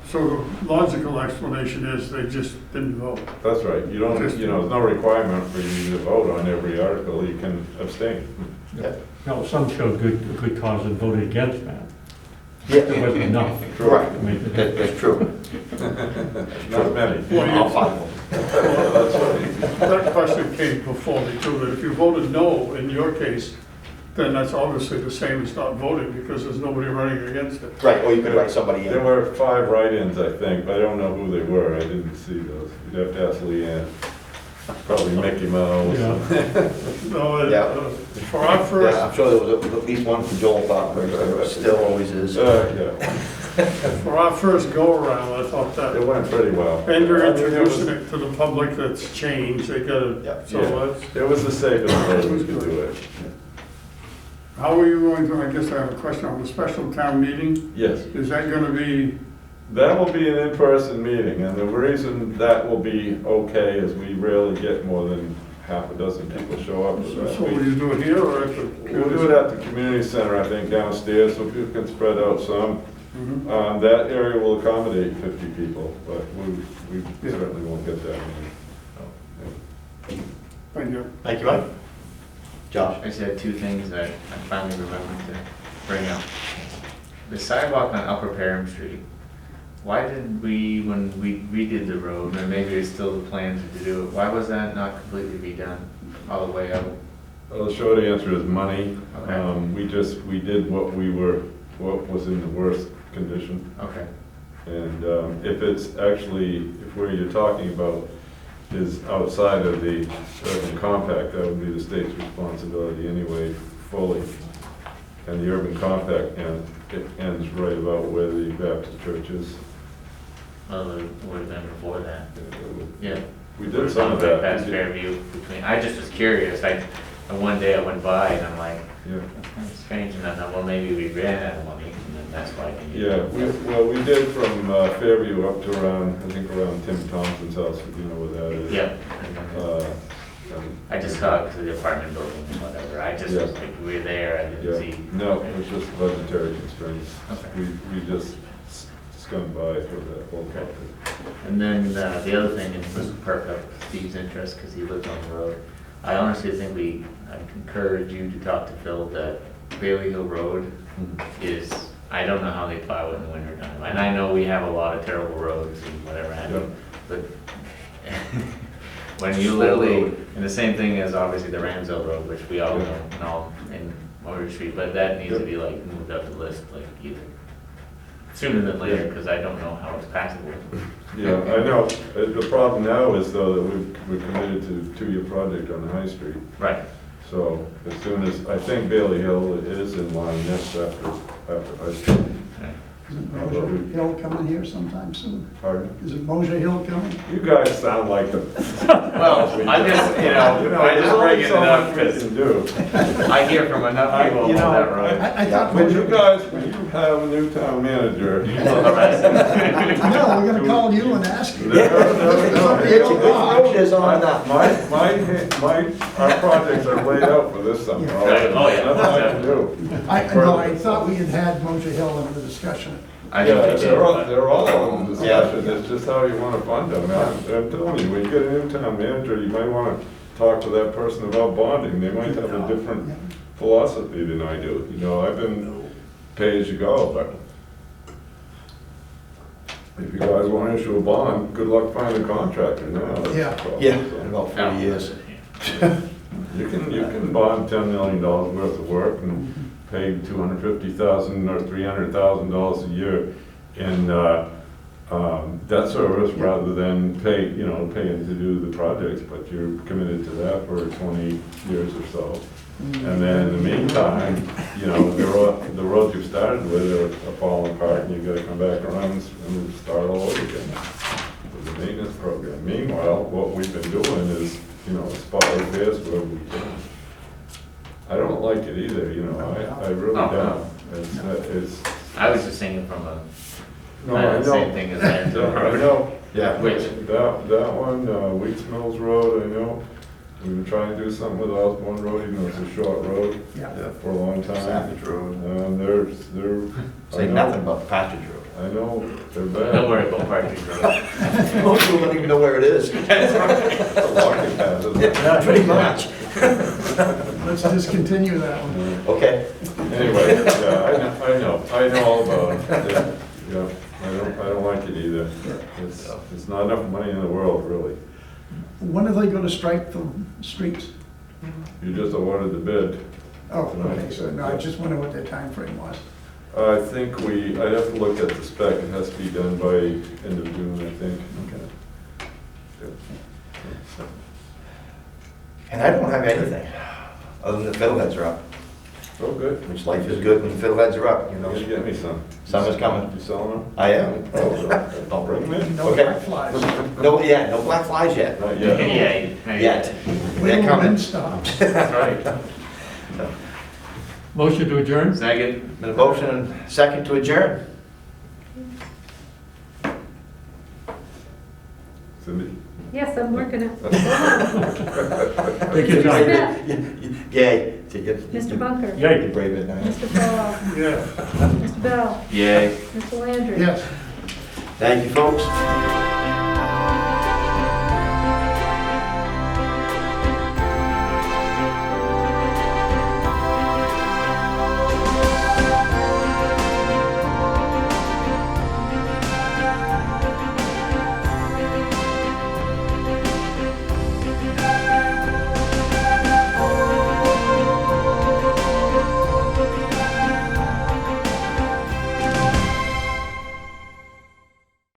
[SPEAKER 9] So the logical explanation is they just didn't vote.
[SPEAKER 1] That's right. You don't, there's no requirement for you to vote on every article. You can abstain.
[SPEAKER 3] Yeah.
[SPEAKER 5] No, some showed good cause and voted against that.
[SPEAKER 3] Yeah.
[SPEAKER 5] There wasn't enough.
[SPEAKER 3] Right,
[SPEAKER 5] to make it.
[SPEAKER 3] that's true.
[SPEAKER 1] Not many.
[SPEAKER 9] Well,
[SPEAKER 3] All five of them.
[SPEAKER 1] That's right.
[SPEAKER 9] That question came before me too, that if you voted no in your case, then that's obviously the same as not voting because there's nobody running against it.
[SPEAKER 3] Right, or you could write somebody
[SPEAKER 1] There
[SPEAKER 3] in.
[SPEAKER 1] were 5 write-ins, I think, but I don't know who they were. I didn't see those. You'd have to ask Leanne. Probably Mickey Mouse.
[SPEAKER 5] Yeah.
[SPEAKER 9] No,
[SPEAKER 3] Yeah.
[SPEAKER 9] for our
[SPEAKER 3] Yeah,
[SPEAKER 9] first,
[SPEAKER 3] I'm sure there was at least one for Joel Thornton, there still always is.
[SPEAKER 1] Yeah,
[SPEAKER 9] for our first go-around, I thought
[SPEAKER 1] it
[SPEAKER 9] that,
[SPEAKER 1] went pretty well.
[SPEAKER 9] and you're
[SPEAKER 1] I mean,
[SPEAKER 9] introducing it to the public that's changed, they
[SPEAKER 3] Yeah.
[SPEAKER 9] gotta, so that's,
[SPEAKER 1] It was the safest way we could do it.
[SPEAKER 9] how are you going to, I guess I have a question on the special town meeting.
[SPEAKER 1] Yes.
[SPEAKER 9] Is that gonna be,
[SPEAKER 1] That will be an in-person meeting, and the reason that will be okay is we rarely get more than half a dozen people show up for that.
[SPEAKER 9] so will you do it here or at the?
[SPEAKER 1] We'll do it at the community center, I think, downstairs, so people can spread out some.
[SPEAKER 9] Mhm.
[SPEAKER 1] That area will accommodate 50 people, but we certainly won't get that many.
[SPEAKER 9] Thank you.
[SPEAKER 3] Thank you, Mike. Josh?
[SPEAKER 2] I just had 2 things that I finally remembered to bring up. The sidewalk on Upper Perham Street, why did we, when we redid the road, or maybe it's still the plans to do it, why was that not completely redone all the way up?
[SPEAKER 1] Well, the short answer is money.
[SPEAKER 2] Okay.
[SPEAKER 1] We did what was in the worst condition.
[SPEAKER 2] Okay,
[SPEAKER 1] And if it's actually, if where you're talking about is outside of the urban compact, that would be the state's responsibility anyway, fully. And the urban compact it ends right about where the Baptist church is.
[SPEAKER 2] well, it would have been before that, yeah.
[SPEAKER 1] We did some of that.
[SPEAKER 2] Past Fairview between, I just was curious, and one day I went by and I'm like,
[SPEAKER 1] Yeah.
[SPEAKER 2] that's kind of strange, and then, I thought, well, maybe we ran out of money, and then that's why I didn't.
[SPEAKER 1] Yeah, we did from Fairview up to around, I think around Tim Thompson's house, if you know where that is.
[SPEAKER 2] Yeah. I just
[SPEAKER 1] and-
[SPEAKER 2] saw it because of the apartment building and whatever, I just was
[SPEAKER 1] Yeah.
[SPEAKER 2] like, we were there, I didn't
[SPEAKER 1] Yeah,
[SPEAKER 2] see.
[SPEAKER 1] no, it was just budgetary constraints.
[SPEAKER 2] Okay.
[SPEAKER 1] We just skimmed by for that whole project.
[SPEAKER 2] And then the other thing, and this will perk up Steve's interest because he lives on the road. I honestly think I encourage you to talk to Phil that Bailey Hill Road is, I don't know how they plow it in the winter time. And I know we have a lot of terrible roads and whatever have you, but when you literally, and the same thing as obviously the Ramsdale Road, which we all know in Motor Street, but that needs to be like moved up the list, like either sooner than later, because I don't know how it's passable.
[SPEAKER 1] Yeah, I know. The problem now is though that we're committed to a 2-year project on the High Street.
[SPEAKER 2] Right.
[SPEAKER 1] So as soon as, I think Bailey Hill is in line next after High Street.
[SPEAKER 10] Isn't Mosher Hill coming here sometime soon?
[SPEAKER 1] Pardon?
[SPEAKER 10] Is it Mosher Hill coming?
[SPEAKER 1] You guys sound like the.
[SPEAKER 2] Well, I'm just, I just bring it up because
[SPEAKER 1] do.
[SPEAKER 2] I hear from enough people on that road.
[SPEAKER 10] I thought
[SPEAKER 1] When you
[SPEAKER 10] Mosher,
[SPEAKER 1] guys, when you have a new town manager.
[SPEAKER 2] Well, harass them.
[SPEAKER 10] no, we're gonna call you and ask you.
[SPEAKER 1] No.
[SPEAKER 3] It's a good road is on that.
[SPEAKER 1] Our projects are laid out for this summer.
[SPEAKER 2] Right. Oh, yeah.
[SPEAKER 1] Nothing I can do.
[SPEAKER 10] No, I thought we had Mosher Hill in the discussion.
[SPEAKER 2] I think
[SPEAKER 1] Yeah,
[SPEAKER 2] they did,
[SPEAKER 1] they're all in discussion,
[SPEAKER 3] Yeah.
[SPEAKER 1] it's just how you wanna fund them. I'm telling you, when you get a new town manager, you might wanna talk to that person about bonding, they might have a different philosophy than I do. You know, I've been pay as you go, but if you guys wanna issue a bond, good luck finding a contractor now. That's the
[SPEAKER 10] Yeah.
[SPEAKER 1] problem.
[SPEAKER 3] Yeah,
[SPEAKER 1] So,
[SPEAKER 3] in about 40 years.
[SPEAKER 1] You can bond $10 million worth of work and pay $250,000 or $300,000 a year in debt service rather than paying to do the projects, but you're committed to that for 20 years or so. And then in the meantime, the roads you've started with are falling apart and you've got to come back around and start all over again with the maintenance program. Meanwhile, what we've been doing is, spot repairs where we can. I don't like it either, I really
[SPEAKER 2] Oh,
[SPEAKER 1] don't. It's,
[SPEAKER 2] I was just saying from a,
[SPEAKER 1] no, I
[SPEAKER 2] the same
[SPEAKER 1] know.
[SPEAKER 2] thing as that.
[SPEAKER 1] I know.
[SPEAKER 3] Yeah.
[SPEAKER 2] Which,
[SPEAKER 1] That one, Weeks Mills Road, I know. We've been trying to do something with Osborne Road, even though it's a short road
[SPEAKER 10] Yeah.
[SPEAKER 1] for a long time.
[SPEAKER 3] Savage Road.
[SPEAKER 1] They're.
[SPEAKER 3] Say
[SPEAKER 1] I know-
[SPEAKER 3] nothing about Patridge Road.
[SPEAKER 1] I know, they're bad.
[SPEAKER 2] don't worry about Partridge Road.
[SPEAKER 3] Most people don't even know where it is.
[SPEAKER 1] It's a walking path, isn't it?
[SPEAKER 3] Yeah, pretty much.
[SPEAKER 10] Let's discontinue that one.
[SPEAKER 3] Okay.
[SPEAKER 1] Anyway, yeah, I know all about it. Yeah, I don't like it either. It's not enough money in the world, really.
[SPEAKER 10] when are they gonna strike the streets?
[SPEAKER 1] You just awarded the bid.
[SPEAKER 10] Oh, okay, so no, I just wondered what their time frame was.
[SPEAKER 1] I think I'd have to look at the spec, it has to be done by end of June, I think.
[SPEAKER 3] And I don't have anything, other than the fiddleheads are up,
[SPEAKER 1] Oh, good.
[SPEAKER 3] which life is good when the fiddleheads are up, you
[SPEAKER 1] You
[SPEAKER 3] know?
[SPEAKER 1] gotta get me some.
[SPEAKER 3] Summer's coming.
[SPEAKER 1] You selling them?
[SPEAKER 3] I am.
[SPEAKER 1] I'll bring them in.
[SPEAKER 10] No
[SPEAKER 3] Okay.
[SPEAKER 10] black flies.
[SPEAKER 3] No, yeah, no black flies yet.
[SPEAKER 1] Not yet.
[SPEAKER 3] Yet.
[SPEAKER 10] Wait
[SPEAKER 3] They're
[SPEAKER 10] till the
[SPEAKER 3] coming.
[SPEAKER 10] wind stops.
[SPEAKER 2] That's right.
[SPEAKER 5] Motion to adjourn?
[SPEAKER 2] Second?
[SPEAKER 3] Been a motion and second to adjourn.
[SPEAKER 1] Cindy?
[SPEAKER 4] Yes, I'm working it.
[SPEAKER 5] Take your time.
[SPEAKER 3] Yay.
[SPEAKER 4] Mr. Bunker.
[SPEAKER 5] Yay.
[SPEAKER 3] You're brave at night.
[SPEAKER 4] Mr. Falwell.
[SPEAKER 9] Yeah.
[SPEAKER 4] Mr. Bell.
[SPEAKER 2] Yay.
[SPEAKER 4] Mr. Landry.
[SPEAKER 10] Yes.
[SPEAKER 3] Thank you, folks.